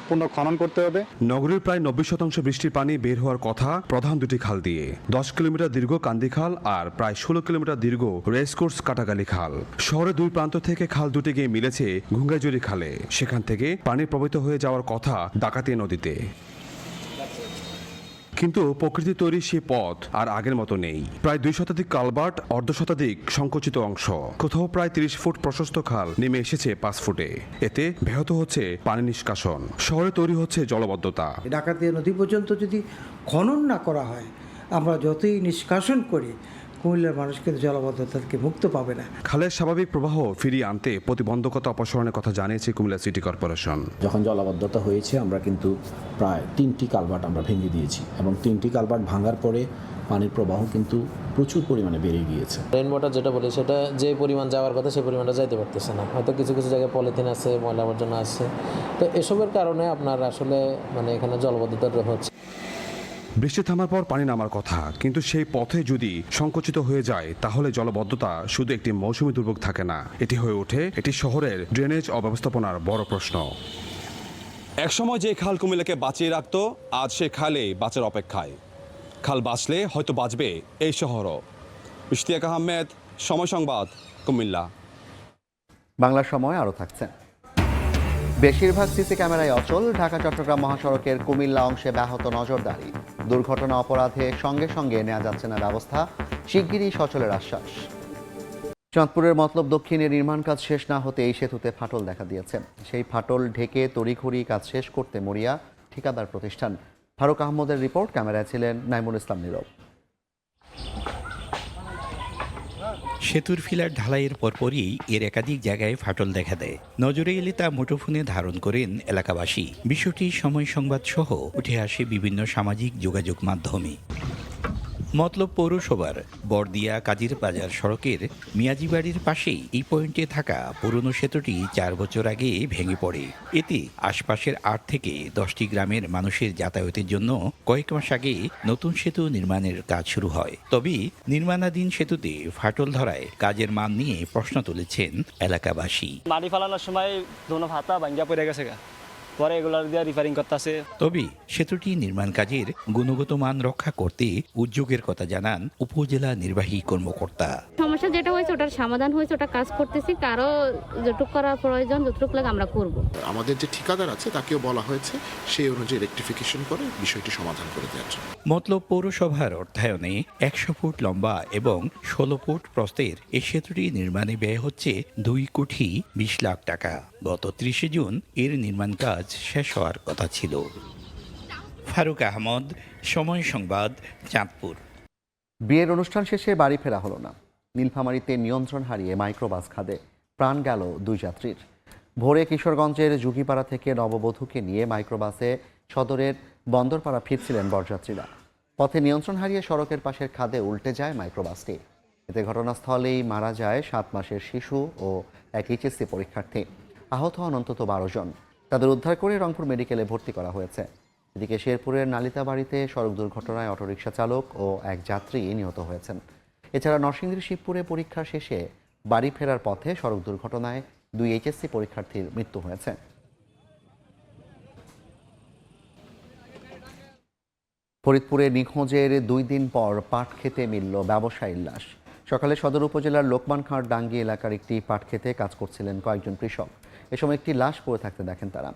পুনঃ খনন করতে হবে। নগরীর প্রায় 90% বৃষ্টির পানি বের হওয়ার কথা প্রধান দুটি খাল দিয়ে। 10 কিলোমিটার দীর্ঘ কান্দি খাল আর প্রায় 16 কিলোমিটার দীর্ঘ রেসকোর্স কাটাগালি খাল। শহরের দুই প্রান্ত থেকে খাল দুটি গিয়ে মিলেছে ঘুঙ্গাইজুরি খালে। সেখান থেকে পানি প্রবাহিত হয়ে যাওয়ার কথা ডাকাতিয়া নদীতে। কিন্তু প্রকৃতি তৈরি সে পথ আর আগের মতো নেই। প্রায় 2 শতাধিক কালভার্ট, অর্ধ শতাধিক সংকুচিত অংশ, কোথাও প্রায় 30 ফুট প্রশস্ত খাল নেমে এসেছে 5 ফুটে। এতে ব্যাহত হচ্ছে পানি নিষ্কাশন, শহরে তৈরি হচ্ছে জলবদ্ধতা। ডাকাতিয়া নদী পর্যন্ত যদি খনন না করা হয়, আমরা যতই নিষ্কাশন করি, কুমিল্লার মানুষ কিন্তু জলবদ্ধতা থেকে মুক্ত পাবে না। খালের স্বাভাবিক প্রবাহ ফিরিয়ে আনতে প্রতিবন্ধকতা অপসারণের কথা জানিয়েছে কুমিল্লা সিটি কর্পোরেশন। যখন জলাবদ্ধতা হয়েছে আমরা কিন্তু প্রায় 3টি কালভার্ট আমরা ভেঙে দিয়েছি এবং 3টি কালভার্ট ভাঙার পরে পানির প্রবাহ কিন্তু প্রচুর পরিমাণে বেড়ে গিয়েছে। রেইন ওয়াটার যেটা বলি সেটা যে পরিমাণ যাওয়ার কথা সেই পরিমাণটা যাইতে পারতেছে না। হয়তো কিছু কিছু জায়গায় পলিথিন আছে, ময়লা আবর্জনা আছে, তো এসবের কারণে আপনার আসলে এখানে জলবদ্ধতা হচ্ছে। বৃষ্টি থামার পর পানি নামার কথা, কিন্তু সেই পথে যদি সংকুচিত হয়ে যায় তাহলে জলবদ্ধতা শুধু একটি মৌসুমী দুর্ভোগ থাকে না, এটি হয়ে ওঠে একটি শহরের ড্রেনেজ অব্যবস্থাপনার বড় প্রশ্ন। একসময় যে খাল কুমিল্লাকে বাঁচিয়ে রাখত, আজ সে খালে বাঁচার অপেক্ষায়। খাল বাঁচলে হয়তো বাঁচবে এই শহরও। ইশতিয়াক আহমেদ, সময় সংবাদ, কুমিল্লা। বাংলা সময় আরও থাকছে। বেশিরভাগ সিসি ক্যামেরায় অচল। ঢাকা চট্টগ্রাম মহাসড়কের কুমিল্লা অংশে ব্যাহত নজরদারি। দুর্ঘটনা অপরাধে সঙ্গে সঙ্গে নেওয়া যাচ্ছে না ব্যবস্থা, শিগগিরই সচলের আশ্বাস। চাঁদপুরের মতলব দক্ষিণে নির্মাণ কাজ শেষ না হতে এই সেতুতে ফাটল দেখা দিয়েছে। সেই ফাটল ঢেকে তড়িঘড়ি কাজ শেষ করতে মরিয়া ঠিকাদার প্রতিষ্ঠান। ফারুক আহমদের রিপোর্ট, ক্যামেরায় ছিলেন নাইমুল ইসলাম নীরব। সেতুর ফিলার ঢালাইয়ের পরপরই এর একাধিক জায়গায় ফাটল দেখা দেয়। নজরে এলে তা মুঠোফোনে ধারণ করেন এলাকাবাসী। বিষয়টি সময় সংবাদ সহ উঠে আসে বিভিন্ন সামাজিক যোগাযোগ মাধ্যমে। মতলব পৌরসভার বরদিয়া কাজির বাজার সড়কের মিয়াজিবাড়ির পাশেই এই পয়েন্টে থাকা পুরনো সেতুটি 4 বছর আগে ভেঙে পড়ে। এতে আশপাশের 8 থেকে 10টি গ্রামের মানুষের যাতায়াতের জন্য কয়েক মাস আগে নতুন সেতু নির্মাণের কাজ শুরু হয়। তবে নির্মাণাধীন সেতুতে ফাটল ধরায় কাজের মান নিয়ে প্রশ্ন তুলেছেন এলাকাবাসী। মাটি ফালানোর সময় দোনো ফাতা ভাঙ্গা পড়ে গেছে, পরে এগুলার দিয়ে রিপেয়ারিং করতেছে। তবে সেতুটি নির্মাণ কাজের গুণগত মান রক্ষা করতে উদ্যোগের কথা জানান উপজেলা নির্বাহী কর্মকর্তা। সমস্যা যেটা হয়েছে ওটার সমাধান হয়েছে, ওটা কাজ করতেছি। কারো যেটুক করা প্রয়োজন যতটুকু লাগে আমরা করব। আমাদের যে ঠিকাদার আছে তাকেও বলা হয়েছে সেই অনুযায়ী রেকটিফিকেশন করে বিষয়টি সমাধান করে দেওয়ার জন্য। মতলব পৌরসভার অর্থায়নে 100 ফুট লম্বা এবং 16 ফুট প্রস্থের এই সেতুটি নির্মাণে ব্যয় হচ্ছে 2 কোটি 20 লাখ টাকা। গত 30 জুন এর নির্মাণ কাজ শেষ হওয়ার কথা ছিল। ফারুক আহমদ, সময় সংবাদ, চাঁদপুর। বিয়ের অনুষ্ঠান শেষে বাড়ি ফেরা হলো না। নীলফামারীতে নিয়ন্ত্রণ হারিয়ে মাইক্রোবাস খাদে, প্রাণ গেল 2 যাত্রীর। ভোরে কিশোরগঞ্জের জুগিপাড়া থেকে নববধূকে নিয়ে মাইক্রোবাসে সদরের বন্দরপাড়া ফিরছিলেন বরযাত্রীরা। পথে নিয়ন্ত্রণ হারিয়ে সড়কের পাশের খাদে উল্টে যায় মাইক্রোবাসটি। এতে ঘটনাস্থলেই মারা যায় 7 মাসের শিশু ও এক এইচএসসি পরীক্ষার্থী। আহত হন অন্তত 12 জন। তাদের উদ্ধার করে রংপুর মেডিকেলে ভর্তি করা হয়েছে। এদিকে শেরপুরের নালিতাবাড়িতে সড়ক দুর্ঘটনায় অটোরিকশা চালক ও এক যাত্রী নিহত হয়েছেন। এছাড়া নরসিংদীর শিবপুরে পরীক্ষা শেষে বাড়ি ফেরার পথে সড়ক দুর্ঘটনায় 2 এইচএসসি পরীক্ষার্থীর মৃত্যু হয়েছে। ফরিদপুরে নিখোঁজের 2 দিন পর পাট খেতে মিলল ব্যবসায়ীর লাশ। সকালে সদর উপজেলার লোকমানখাঁড় ডাঙ্গি এলাকার একটি পাট খেতে কাজ করছিলেন কয়েকজন কৃষক। এ সময় একটি লাশ পড়ে থাকতে দেখেন তারা।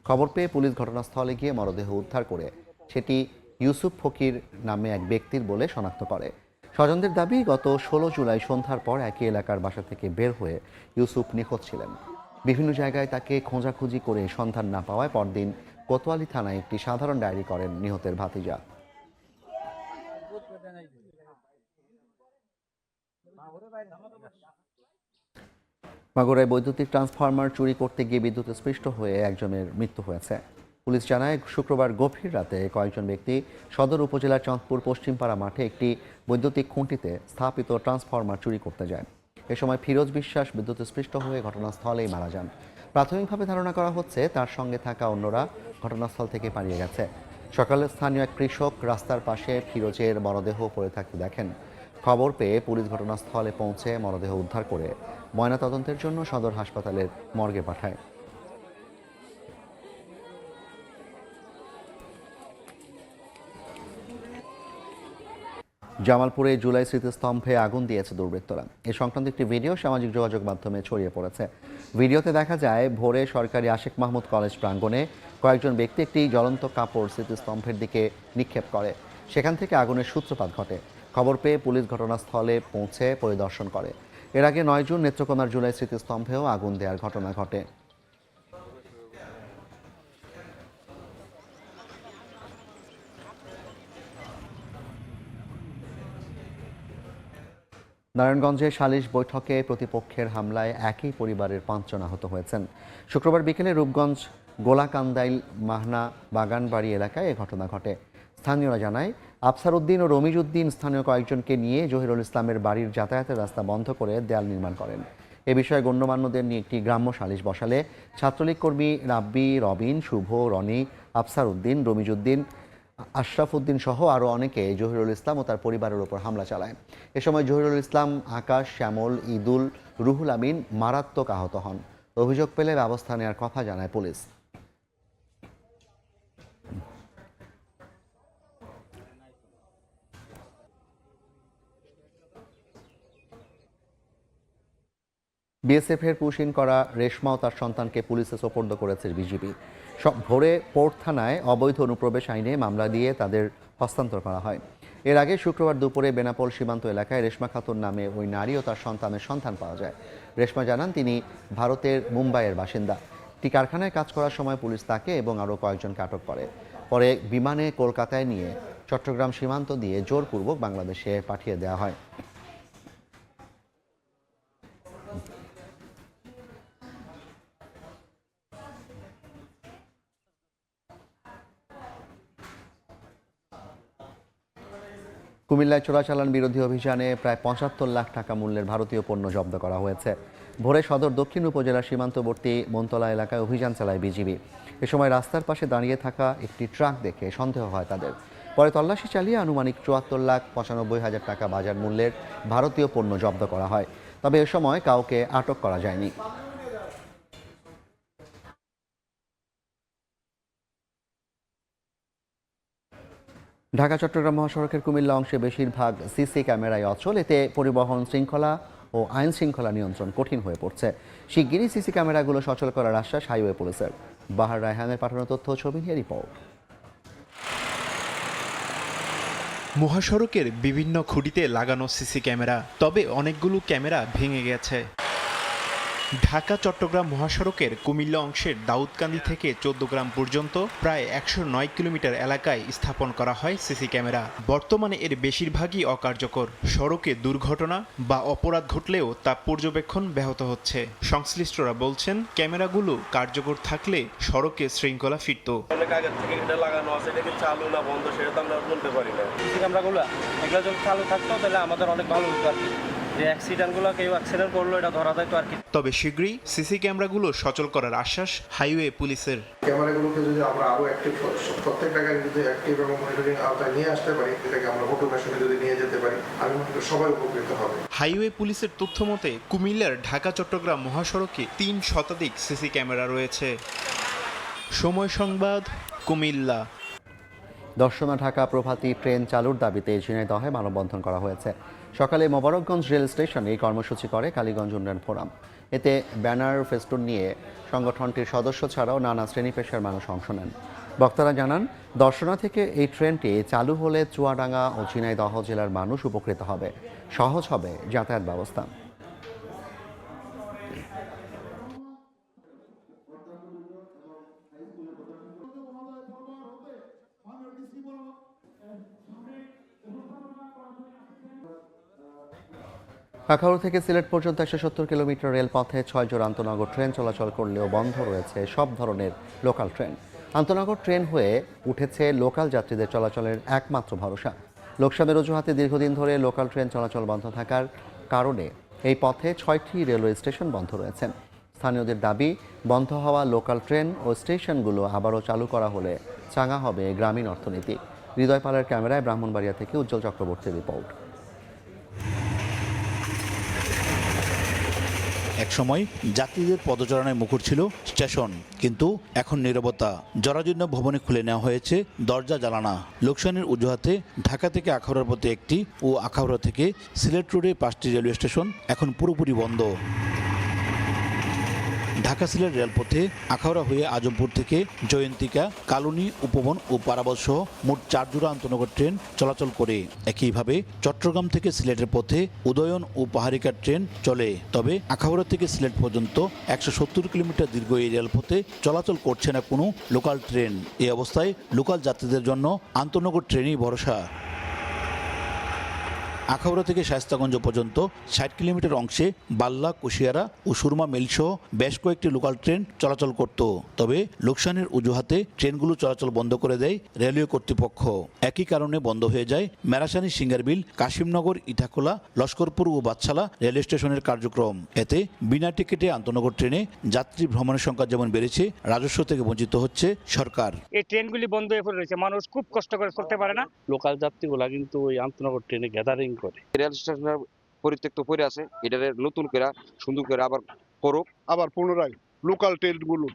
খবর পেয়ে পুলিশ ঘটনাস্থলে গিয়ে মরদেহ উদ্ধার করে সেটি ইউসুফ ফকির নামে এক ব্যক্তির বলে শনাক্ত করে। স্বজনদের দাবি, গত 16 জুলাই সন্ধ্যার পর একই এলাকার বাসা থেকে বের হয়ে ইউসুফ নিখোঁজ ছিলেন। বিভিন্ন জায়গায় তাকে খোঁজাখুঁজি করে সন্ধান না পাওয়ায় পরদিন কোতোয়ালি থানায় একটি সাধারণ ডায়েরি করেন নিহতের ভাতিজা। মাগুরায় বৈদ্যুতিক ট্রান্সফরমার চুরি করতে গিয়ে বিদ্যুৎস্পৃষ্ট হয়ে একজনের মৃত্যু হয়েছে। পুলিশ জানায়, শুক্রবার গভীর রাতে কয়েকজন ব্যক্তি সদর উপজেলার চাঁদপুর পশ্চিমপাড়া মাঠে একটি বৈদ্যুতিক খুঁটিতে স্থাপিত ট্রান্সফরমার চুরি করতে যায়। এ সময় ফিরোজ বিশ্বাস বিদ্যুৎস্পৃষ্ট হয়ে ঘটনাস্থলেই মারা যান। প্রাথমিকভাবে ধারণা করা হচ্ছে তার সঙ্গে থাকা অন্যরা ঘটনাস্থল থেকে পালিয়ে গেছে। সকালে স্থানীয় এক কৃষক রাস্তার পাশে ফিরোজের মরদেহ পড়ে থাকতে দেখেন। খবর পেয়ে পুলিশ ঘটনাস্থলে পৌঁছে মরদেহ উদ্ধার করে ময়নাতদন্তের জন্য সদর হাসপাতালের মর্গে পাঠায়। জামালপুরে জুলাই স্মৃতিস্তম্ভে আগুন দিয়েছে দুর্বৃত্তরা। এ সংক্রান্ত একটি ভিডিও সামাজিক যোগাযোগ মাধ্যমে ছড়িয়ে পড়েছে। ভিডিওতে দেখা যায় ভোরে সরকারি আশেক মাহমুদ কলেজ প্রাঙ্গণে কয়েকজন ব্যক্তি একটি জ্বলন্ত কাপড় স্মৃতিস্তম্ভের দিকে নিক্ষেপ করে। সেখান থেকে আগুনের সূত্রপাত ঘটে। খবর পেয়ে পুলিশ ঘটনাস্থলে পৌঁছে পরিদর্শন করে। এর আগে 9 জুন নেত্রকোনার জুলাই স্মৃতিস্তম্ভেও আগুন দেওয়ার ঘটনা ঘটে। নারায়ণগঞ্জে সালিশ বৈঠকে প্রতিপক্ষের হামলায় একই পরিবারের 5 জন আহত হয়েছেন। শুক্রবার বিকেলে রূপগঞ্জ গোলাকান্দাইল মাহনা বাগানবাড়ি এলাকায় এ ঘটনা ঘটে। স্থানীয়রা জানায়, আফসার উদ্দিন ও রমিজ উদ্দিন স্থানীয় কয়েকজনকে নিয়ে জহিরুল ইসলামের বাড়ির যাতায়াতের রাস্তা বন্ধ করে দেয়াল নির্মাণ করেন। এ বিষয়ে গণ্যমান্যদের নিয়ে একটি গ্রাম্য সালিশ বসালে ছাত্রলীগ কর্মী রাব্বি, রবিন, শুভ, রনি, আফসার উদ্দিন, রমিজ উদ্দিন, আশরাফ উদ্দিন সহ আরও অনেকে জহিরুল ইসলাম ও তার পরিবারের উপর হামলা চালায়। এ সময় জহিরুল ইসলাম, আকাশ, শ্যামল, ঈদুল, রুহুল আমিন মারাত্মক আহত হন। অভিযোগ পেলে ব্যবস্থা নেওয়ার কথা জানায় পুলিশ। বিএসএফের পুশিন করা রেশমা ও তার সন্তানকে পুলিশে সোপর্দ করেছে বিজিবি। ভোরে পোর্ট থানায় অবৈধ অনুপ্রবেশ আইনে মামলা দিয়ে তাদের হস্তান্তর করা হয়। এর আগে শুক্রবার দুপুরে বেনাপোল সীমান্ত এলাকায় রেশমা খাতুন নামে ওই নারী ও তার সন্তানের সন্ধান পাওয়া যায়। রেশমা জানান তিনি ভারতের মুম্বাইয়ের বাসিন্দা। একটি কারখানায় কাজ করার সময় পুলিশ তাকে এবং আরও কয়েকজনকে আটক করে। পরে বিমানে কলকাতায় নিয়ে চট্টগ্রাম সীমান্ত দিয়ে জোরপূর্বক বাংলাদেশে পাঠিয়ে দেওয়া হয়। কুমিল্লায় চোরাচালান বিরোধী অভিযানে প্রায় ৭৫ লাখ টাকা মূল্যের ভারতীয় পণ্য জব্দ করা হয়েছে। ভোরে সদর দক্ষিণ উপজেলার সীমান্তবর্তী মনতলা এলাকায় অভিযান চালায় বিজিবি। এ সময় রাস্তার পাশে দাঁড়িয়ে থাকা একটি ট্রাক দেখে সন্দেহ হয় তাদের। পরে তল্লাশি চালিয়ে আনুমানিক ৭৪,৯৫,০০০ টাকা বাজার মূল্যের ভারতীয় পণ্য জব্দ করা হয়। তবে এ সময় কাউকে আটক করা যায়নি। ঢাকা চট্টগ্রাম মহাসড়কের কুমিল্লা অংশে বেশিরভাগ সিসি ক্যামেরায় অচল। এতে পরিবহন শৃঙ্খলা ও আইন শৃঙ্খলা নিয়ন্ত্রণ কঠিন হয়ে পড়ছে। শিগগিরই সিসি ক্যামেরাগুলো সচল করার আশ্বাস হাইওয়ে পুলিশের। বাহার রায়হানের পাঠানো তথ্য ও ছবি নিয়ে রিপোর্ট। মহাসড়কের বিভিন্ন খুঁটিতে লাগানো সিসি ক্যামেরা, তবে অনেকগুলো ক্যামেরা ভেঙে গেছে। ঢাকা চট্টগ্রাম মহাসড়কের কুমিল্লা অংশের দাউদকান্দি থেকে 14 গ্রাম পর্যন্ত প্রায় 109 কিলোমিটার এলাকায় স্থাপন করা হয় সিসি ক্যামেরা। বর্তমানে এর বেশিরভাগই অকার্যকর। সড়কে দুর্ঘটনা বা অপরাধ ঘটলেও তা পর্যবেক্ষণ ব্যাহত হচ্ছে। সংশ্লিষ্টরা বলছেন, ক্যামেরাগুলো কার্যকর থাকলে সড়কে শৃঙ্খলা ফিরত। অনেক আগে থেকে এটা লাগানো আছে, এটা কি চালু না বন্ধ সেটা তো আমরা বলতে পারি না। সিসি ক্যামেরাগুলো এগুলো যদি চালু থাকতো তাহলে আমাদের অনেক ভালো হতো আর কি। তবে শীঘ্রই সিসি ক্যামেরাগুলো সচল করার আশ্বাস হাইওয়ে পুলিশের। ক্যামেরাগুলোকে যদি আমরা আরো অ্যাক্টিভ, প্রত্যেকটা গাড়ি যদি অ্যাক্টিভ এবং মনিটরিং আওতায় নিয়ে আসতে পারি, এটাকে আমরা অটোমেশনে যদি নিয়ে যেতে পারি, আমি মনে করি সবাই উপকৃত হবে। হাইওয়ে পুলিশের তথ্য মতে কুমিল্লার ঢাকা চট্টগ্রাম মহাসড়কে 3 শতাধিক সিসি ক্যামেরা রয়েছে। সময় সংবাদ, কুমিল্লা। দর্শনা ঢাকা প্রভাতী ট্রেন চালুর দাবিতে ঝিনাইদহে মানববন্ধন করা হয়েছে। সকালে মোবারকগঞ্জ রেল স্টেশনে এই কর্মসূচি করে কালীগঞ্জ উন্নয়ন ফোরাম। এতে ব্যানার, ফেস্টুন নিয়ে সংগঠনটির সদস্য ছাড়াও নানা শ্রেণী পেশার মানুষ অংশ নেন। বক্তারা জানান, দর্শনা থেকে এই ট্রেনটি চালু হলে চুয়াডাঙ্গা ও ঝিনাইদহ জেলার মানুষ উপকৃত হবে, সহজ হবে যাতায়াত ব্যবস্থা। কাকাউড় থেকে সিলেট পর্যন্ত 170 কিলোমিটার রেলপথে 6 জোড়া আন্তনগর ট্রেন চলাচল করলেও বন্ধ রয়েছে সব ধরনের লোকাল ট্রেন। আন্তনগর ট্রেন হয়ে উঠেছে লোকাল যাত্রীদের চলাচলের একমাত্র ভরসা। লোকসানের অজুহাতে দীর্ঘদিন ধরে লোকাল ট্রেন চলাচল বন্ধ থাকার কারণে এই পথে 6টি রেলওয়ে স্টেশন বন্ধ রয়েছে। স্থানীয়দের দাবি, বন্ধ হওয়া লোকাল ট্রেন ও স্টেশনগুলো আবারও চালু করা হলে চাঙা হবে গ্রামীণ অর্থনীতি। হৃদয় পালের ক্যামেরায় ব্রাহ্মণবাড়িয়া থেকে উজ্জ্বল চক্রবর্তীর রিপোর্ট। একসময় যাত্রীদের পদচারণায় মুখর ছিল স্টেশন, কিন্তু এখন নীরবতা। জরাজীর্ণ ভবনে খুলে নেওয়া হয়েছে দরজা জানালা। লোকসানের অজুহাতে ঢাকা থেকে আখাউড়ার পথে একটি ও আখাউড়া থেকে সিলেট রোডে 5টি রেলওয়ে স্টেশন এখন পুরোপুরি বন্ধ। ঢাকা সিলেট রেলপথে আখাউড়া হয়ে আজমপুর থেকে জয়ন্তিকা, কালনী, উপবন ও পারাবত সহ মোট 4 জোড়া আন্তনগর ট্রেন চলাচল করে। একইভাবে চট্টগ্রাম থেকে সিলেটের পথে উদয়ন ও পাহাড়িকার ট্রেন চলে। তবে আখাউড়া থেকে সিলেট পর্যন্ত 170 কিলোমিটার দীর্ঘ এই রেলপথে চলাচল করছে না কোনো লোকাল ট্রেন। এই অবস্থায় লোকাল যাত্রীদের জন্য আন্তনগর ট্রেনই ভরসা। আখাউড়া থেকে শায়েস্তাগঞ্জ পর্যন্ত 60 কিলোমিটার অংশে বাল্লা, কুশিয়ারা ও সুরমা মেলসহ বেশ কয়েকটি লোকাল ট্রেন চলাচল করত। তবে লোকসানের অজুহাতে ট্রেনগুলো চলাচল বন্ধ করে দেয় রেলওয়ে কর্তৃপক্ষ। একই কারণে বন্ধ হয়ে যায় মেরাসানি, সিঙ্গারবিল, কাশিমনগর, ইটাখোলা, লস্করপুর ও বাদশালা রেলওয়ে স্টেশনের কার্যক্রম। এতে বিনা টিকিটে আন্তনগর ট্রেনে যাত্রী ভ্রমণের সংখ্যা যেমন বেড়েছে, রাজস্ব থেকে বঞ্চিত হচ্ছে সরকার। এই ট্রেনগুলি বন্ধ হয়ে পড়ে রয়েছে, মানুষ খুব কষ্ট করে চলতে পারে না। লোকাল যাত্রীগুলা কিন্তু ওই আন্তনগর ট্রেনে গ্যাদারিং করে। রেল স্টেশনের পরিত্যক্ত পড়ে আছে, এটা নতুন করে সুন্দর করে আবার করুক, আবার পুনরায় লোকাল ট্রেনগুলো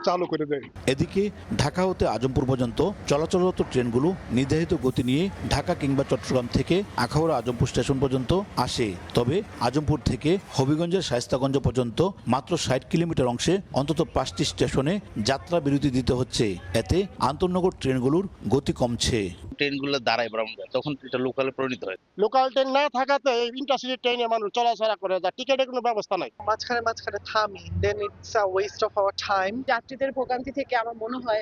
চালু করে দেয়। এদিকে ঢাকা হতে আজমপুর পর্যন্ত চলাচলরত ট্রেনগুলো নির্ধারিত গতি নিয়ে ঢাকা কিংবা চট্টগ্রাম থেকে আখাউড়া আজমপুর স্টেশন পর্যন্ত আসে। তবে আজমপুর থেকে হবিগঞ্জের শায়েস্তাগঞ্জ পর্যন্ত মাত্র 60 কিলোমিটার অংশে অন্তত 5টি স্টেশনে যাত্রা বিরতি দিতে হচ্ছে। এতে আন্তনগর ট্রেনগুলোর গতি কমছে। ট্রেনগুলো দাঁড়ায় তখন এটা লোকালে পরিণত হয়। লোকাল ট্রেন না থাকাতে ইন্টারসিটি ট্রেনে মানুষ চলাচল করে যায়, টিকেটের কোনো ব্যবস্থা নাই। মাঝখানে থামি, then it's a waste of our time. যাত্রীদের ভোগান্তি থেকে আমার মনে হয়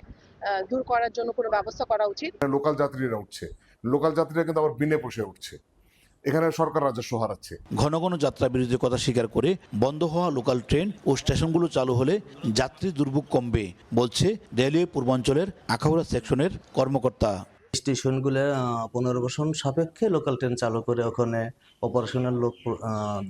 দূর করার জন্য কোনো ব্যবস্থা করা উচিত। লোকাল যাত্রীরা উঠছে, লোকাল যাত্রীরা কিন্তু আবার বিনে পোষে উঠছে, এখানে সরকার রাজস্ব হারাচ্ছে। ঘন ঘন যাত্রা বিরতির কথা স্বীকার করে বন্ধ হওয়া লোকাল ট্রেন ও স্টেশনগুলো চালু হলে যাত্রী দুর্ভোগ কমবে, বলছে রেলওয়ে পূর্বাঞ্চলের আখাউড়া সেকশনের কর্মকর্তা। স্টেশনগুলো পুনর্বাসন সাপেক্ষে লোকাল ট্রেন চালু করে ওখানে অপারেশনাল লোক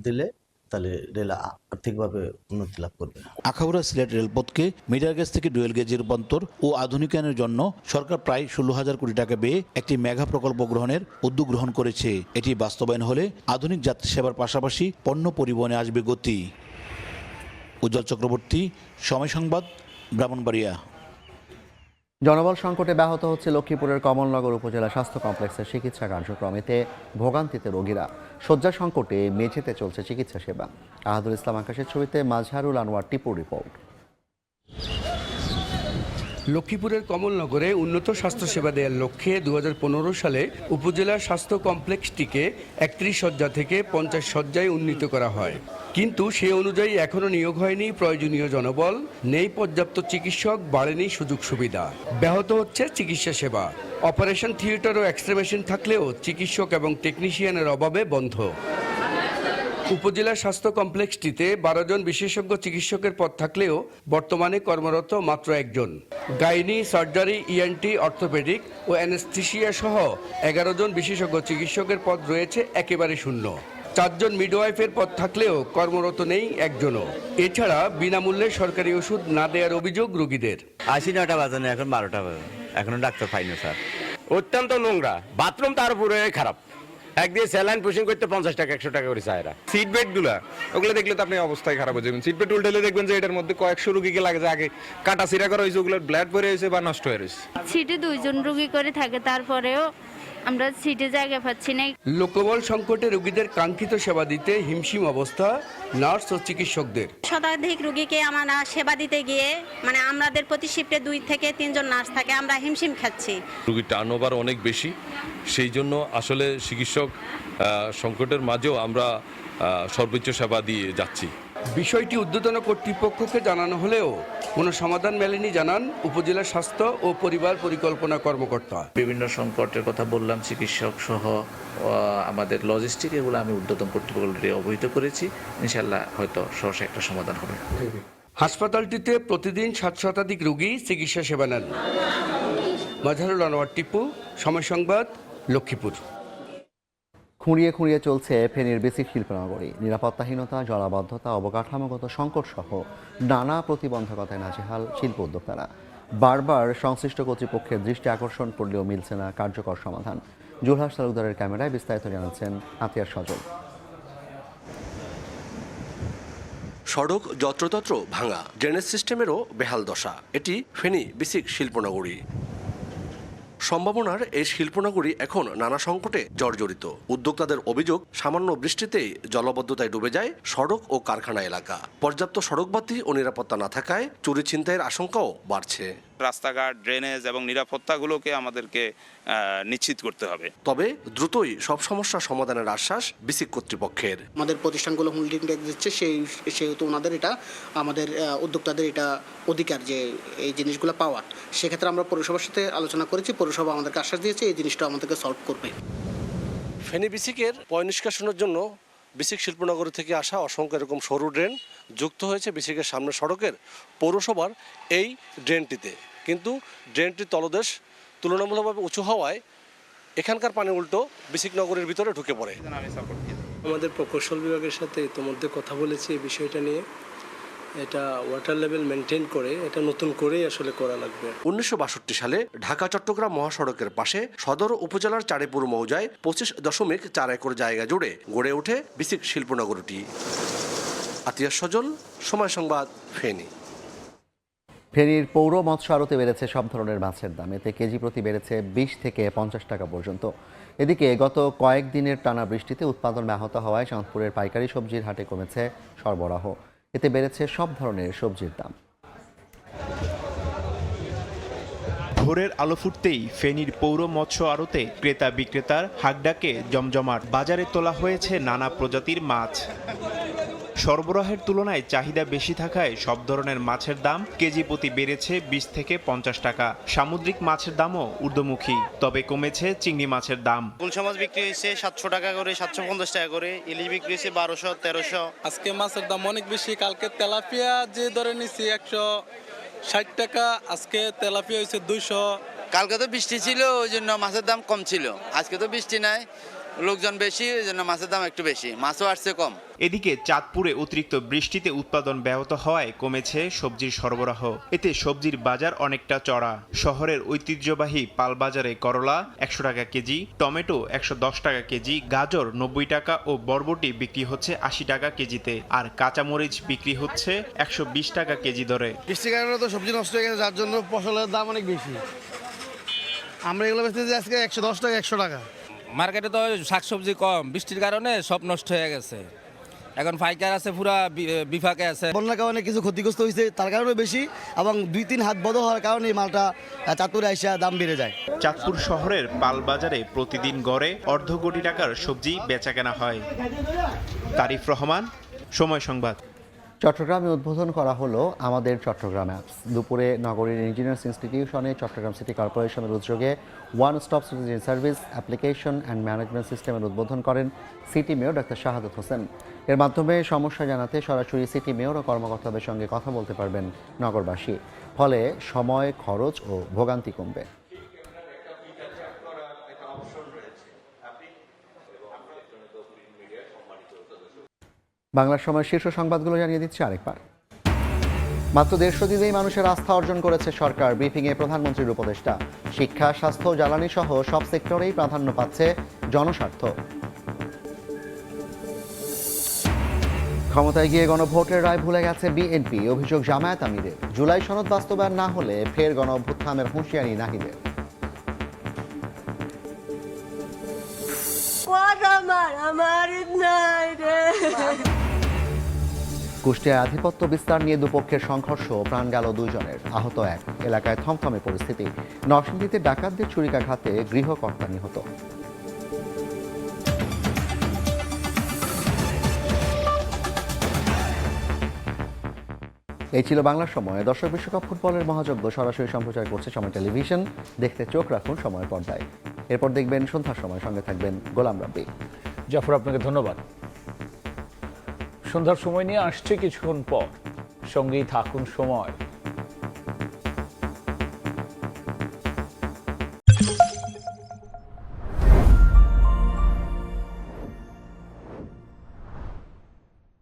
দিলে তাহলে রেল আর্থিকভাবে উন্নতি লাভ করবে। আখাউড়া সিলেট রেলপথকে মিটার গেজ থেকে ডুয়েল গেজে রূপান্তর ও আধুনিকায়নের জন্য সরকার প্রায় 16,000 কোটি টাকা ব্যয়ে একটি মেগা প্রকল্প গ্রহণের উদ্যোগ গ্রহণ করেছে। এটি বাস্তবায়ন হলে আধুনিক যাত্রী সেবার পাশাপাশি পণ্য পরিবহনে আসবে গতি। উজ্জ্বল চক্রবর্তী, সময় সংবাদ, ব্রাহ্মণবাড়িয়া। জনবল সংকটে ব্যাহত হচ্ছে লক্ষ্মীপুরের কমলনগর উপজেলা স্বাস্থ্য কমপ্লেক্সের চিকিৎসা কার্যক্রম। এতে ভোগান্তিতে রোগীরা, শয্যা সংকটে মেঝেতে চলছে চিকিৎসা সেবা। আহাদুল ইসলাম আকাশের ছবিতে মাজহারুল আনোয়ার টিপুর রিপোর্ট। লক্ষ্মীপুরের কমলনগরে উন্নত স্বাস্থ্যসেবা দেওয়ার লক্ষ্যে 2015 সালে উপজেলা স্বাস্থ্য কমপ্লেক্সটিকে 31 শয্যা থেকে 50 শয্যায় উন্নীত করা হয়, কিন্তু সে অনুযায়ী এখনও নিয়োগ হয়নি প্রয়োজনীয় জনবল, নেই পর্যাপ্ত চিকিৎসক, বাড়েনি সুযোগ সুবিধা, ব্যাহত হচ্ছে চিকিৎসা সেবা। অপারেশন থিয়েটার ও এক্সরে মেশিন থাকলেও চিকিৎসক এবং টেকনিশিয়ানের অভাবে বন্ধ। উপজেলা স্বাস্থ্য কমপ্লেক্সটিতে 12 জন বিশেষজ্ঞ চিকিৎসকের পদ থাকলেও বর্তমানে কর্মরত মাত্র 1 জন। গাইনি, সার্জারি, ইএনটি, অর্থোপেডিক ও অ্যানেস্থেসিয়া সহ 11 জন বিশেষজ্ঞ চিকিৎসকের পদ রয়েছে একেবারে শূন্য। 4 জন মিডওয়াইফের পদ থাকলেও কর্মরত নেই একজনও। এছাড়া বিনামূল্যে সরকারি ওষুধ না দেওয়ার অভিযোগ রোগীদের। 9টা বাজে না, এখন 12টা বাজে, এখনো ডাক্তার পাইনি স্যার। অত্যন্ত নোংরা, বাথরুম তার উপরে খারাপ। একদিকে স্যালাইন পুশিং করতে 50 টাকা 100 টাকা করে চায়। সিট বেড ওগুলো দেখলে তো আপনি অবস্থায় খারাপ হয়ে যাবেন। সিট বেড উল্টেলে দেখবেন যে এটার মধ্যে কয়েকশো রুগীকে লাগে, যে আগে কাটা সিরা করা হয়েছে, ওগুলোর ব্লাড পরে হয়েছে বা নষ্ট হয়ে রয়েছে। সিটে 2 জন রোগী করে থাকে, তারপরেও আমরা সিটে জায়গা পাচ্ছি না। লোকবল সংকটে রোগীদের কাঙ্ক্ষিত সেবা দিতে হিমশিম অবস্থা নার্স ও চিকিৎসকদের। শতাধিক রোগীকে আমরা সেবা দিতে গিয়ে আমাদের প্রতি শিফটে 2 থেকে 3 জন নার্স থাকে, আমরা হিমশিম খাচ্ছি। রোগীর টার্নওভার অনেক বেশি, সেই জন্য আসলে চিকিৎসক সংকটের মাঝেও আমরা সর্বোচ্চ সেবা দিয়ে যাচ্ছি। বিষয়টি ঊর্ধ্বতন কর্তৃপক্ষকে জানানো হলেও কোনো সমাধান মেলেনি জানান উপজেলা স্বাস্থ্য ও পরিবার পরিকল্পনা কর্মকর্তা। বিভিন্ন সংকটের কথা বললাম, চিকিৎসক সহ আমাদের লজিস্টিক, এগুলো আমি ঊর্ধ্বতন কর্তৃপক্ষকে অবহিত করেছি। ইনশাআল্লাহ হয়তো সহসা একটা সমাধান হবে। হাসপাতালটিতে প্রতিদিন 7 শতাধিক রোগী চিকিৎসা সেবা নেন। মাজহারুল আনোয়ার টিপু, সময় সংবাদ, লক্ষ্মীপুর। খুঁড়িয়ে খুঁড়িয়ে চলছে ফেনীর বেসিক শিল্পনগরী। নিরাপত্তাহীনতা, জলাবদ্ধতা, অবকাঠামোগত সংকট সহ নানা প্রতিবন্ধকতায় নাজেহাল শিল্প উদ্যোক্তারা। বারবার সংশ্লিষ্ট কর্তৃপক্ষের দৃষ্টি আকর্ষণ করলেও মিলছে না কার্যকর সমাধান। জুলহাস তালুকদারের ক্যামেরায় বিস্তারিত জানাচ্ছেন আতিয়ার সজল। সড়ক যত্রতত্র ভাঙা, ড্রেনেজ সিস্টেমেরও বেহাল দশা। এটি ফেনী বিসিক শিল্পনগরী। সম্ভাবনার এই শিল্পনগরী এখন নানা সংকটে জর্জরিত। উদ্যোক্তাদের অভিযোগ, সামান্য বৃষ্টিতেই জলাবদ্ধতায় ডুবে যায় সড়ক ও কারখানা এলাকা। পর্যাপ্ত সড়কবাতি ও নিরাপত্তা না থাকায় চুরি ছিনতাইয়ের আশঙ্কাও বাড়ছে। রাস্তাঘাট, ড্রেনেজ এবং নিরাপত্তাগুলোকে আমাদেরকে নিশ্চিত করতে হবে। তবে দ্রুতই সব সমস্যা সমাধানের আশ্বাস বিসিক কর্তৃপক্ষের। আমাদের প্রতিষ্ঠানগুলো হোল্ডিং ট্যাক্স দিচ্ছে, সেহেতু ওনাদের এটা, আমাদের উদ্যোক্তাদের এটা অধিকার যে এই জিনিসগুলো পাওয়ার। সেক্ষেত্রে আমরা পৌরসভার সাথে আলোচনা করেছি, পৌরসভা আমাদেরকে আশ্বাস দিয়েছে এই জিনিসটা আমাদেরকে সলভ করবে। ফেনী বিসিকের পয় নিষ্কাশনের জন্য বিসিক শিল্পনগরী থেকে আসা অসংখ্য এরকম সরু ড্রেন যুক্ত হয়েছে বিসিকের সামনের সড়কের পৌরসভার এই ড্রেনটিতে। কিন্তু ড্রেনটির তলদেশ তুলনামূলকভাবে উঁচু হওয়ায় এখানকার পানি উল্টো বিসিক নগরের ভিতরে ঢুকে পড়ে। আমাদের প্রকৌশল বিভাগের সাথে ইতিমধ্যে কথা বলেছি এই বিষয়টা নিয়ে। এটা ওয়াটার লেভেল মেনটেন করে এটা নতুন করেই আসলে করা লাগবে। 1962 সালে ঢাকা চট্টগ্রাম মহাসড়কের পাশে সদর উপজেলার চাঁড়িপুর মৌজায় 25.4 একর জায়গা জুড়ে গড়ে ওঠে বিসিক শিল্পনগরীটি। আতিয়াস সজল, সময় সংবাদ, ফেনী। ফেনীর পৌর মৎস্য আড়তে বেড়েছে সব ধরনের মাছের দাম। এতে কেজি প্রতি বেড়েছে 20 থেকে 50 টাকা পর্যন্ত। এদিকে গত কয়েকদিনের টানা বৃষ্টিতে উৎপাদন ব্যাহত হওয়ায় চাঁদপুরের পাইকারি সবজির হাটে কমেছে সরবরাহ। এতে বেড়েছে সব ধরনের সবজির দাম। ভোরের আলো ফুটতেই ফেনীর পৌর মৎস্য আড়তে ক্রেতা বিক্রেতার হাকডাকে জমজমাট। বাজারে তোলা হয়েছে নানা প্রজাতির মাছ। সরবরাহের তুলনায় চাহিদা বেশি থাকায় সব ধরনের মাছের দাম কেজি প্রতি বেড়েছে 20 থেকে 50 টাকা। সামুদ্রিক মাছের দামও ঊর্ধ্বমুখী, তবে কমেছে চিংড়ি মাছের দাম। গুলশা মাছ বিক্রি হয়েছে 700 টাকা করে, 750 টাকা করে। ইলিশ বিক্রি হয়েছে 1200, 1300। আজকে মাছের দাম অনেক বেশি। কালকে তেলাপিয়া যে ধরে নিছি 160 টাকা, আজকে তেলাপিয়া হয়েছে 200। কালকে তো বৃষ্টি ছিল, ওই জন্য মাছের দাম কম ছিল। আজকে তো বৃষ্টি নাই, লোকজন বেশি, ওই জন্য মাছের দাম একটু বেশি, মাছও আসছে কম। এদিকে চাঁদপুরে অতিরিক্ত বৃষ্টিতে উৎপাদন ব্যাহত হওয়ায় কমেছে সবজির সরবরাহ। এতে সবজির বাজার অনেকটা চড়া। শহরের ঐতিহ্যবাহী পালবাজারে করলা 100 টাকা কেজি, টমেটো 110 টাকা কেজি, গাজর 90 টাকা ও বরবটি বিক্রি হচ্ছে 80 টাকা কেজিতে। আর কাঁচামরিচ বিক্রি হচ্ছে 120 টাকা কেজি দরে। বৃষ্টির কারণে তো সবজি নষ্ট হয়ে গেছে, যার জন্য ফসলের দাম অনেক বেশি। আমরা এগুলো বেচতেছি আজকে 110 টাকা, 100 টাকা। মার্কেটে তো শাকসবজি কম, বৃষ্টির কারণে সব নষ্ট হয়ে গেছে। এখন ফাইকার আছে, পুরা বিফাকে আছে। বন্যার কারণে কিছু ক্ষতিগ্রস্ত হয়েছে, তার কারণে বেশি, এবং 2-3 হাত বড় হওয়ার কারণে এই মালটা চাঁদপুরে আইসা দাম বেড়ে যায়। চাঁদপুর শহরের পালবাজারে প্রতিদিন গড়ে অর্ধ কোটি টাকার সবজি বেচাকেনা হয়। তারিফ রহমান, সময় সংবাদ। চট্টগ্রামে উদ্বোধন করা হলো আমাদের চট্টগ্রাম অ্যাপস। দুপুরে নগরীর ইঞ্জিনিয়ার্স ইনস্টিটিউশনে চট্টগ্রাম সিটি কর্পোরেশনের উদ্যোগে one stop citizen service application and management সিস্টেমের উদ্বোধন করেন city mayor doctor Shahadat Hossain. এর মাধ্যমে সমস্যা জানাতে সরাসরি সিটি মেয়র ও কর্মকর্তাদের সঙ্গে কথা বলতে পারবেন নগরবাসী। ফলে সময়, খরচ ও ভোগান্তি কমবে। বাংলার সময় শীর্ষ সংবাদগুলো জানিয়ে দিচ্ছে আরেকবার। মাত্র 150 দিনেই মানুষের আস্থা অর্জন করেছে সরকার। ব্রিফিংয়ে প্রধানমন্ত্রীর উপদেষ্টা। শিক্ষা, স্বাস্থ্য, জ্বালানি সহ সব সেক্টরেই প্রাধান্য পাচ্ছে জনস্বার্থ। ক্ষমতায় গিয়ে গণভোটের রায় ভুলে গেছে বিএনপি, অভিযোগ জামায়াত আমিরের। জুলাই সনদ বাস্তবায়ন না হলে ফের গণ অভ্যুত্থানের হুঁশিয়ারি নাহিদের। কুষ্টিয়ায় আধিপত্য বিস্তার নিয়ে দুপক্ষের সংঘর্ষ, প্রাণ গেল 2 জনের, আহত 1। এলাকায় থমথমে পরিস্থিতি। নরসিংদীতে ডাকাতদের ছুরিকাঘাতে গৃহকর্তা নিহত। এই ছিল বাংলার সময়। দর্শক, বিশ্বকাপ ফুটবলের মহাযজ্ঞ সরাসরি সম্প্রচার করছে সময় টেলিভিশন। দেখতে চোখ রাখুন সময়ের পর্দায়। এরপর দেখবেন সন্ধ্যার সময়, সঙ্গে থাকবেন গোলাম রাব্বি। জাফর, আপনাকে ধন্যবাদ। সন্ধ্যার সময় নিয়ে আসছে কিছুক্ষণ পর। সঙ্গেই থাকুন সময়।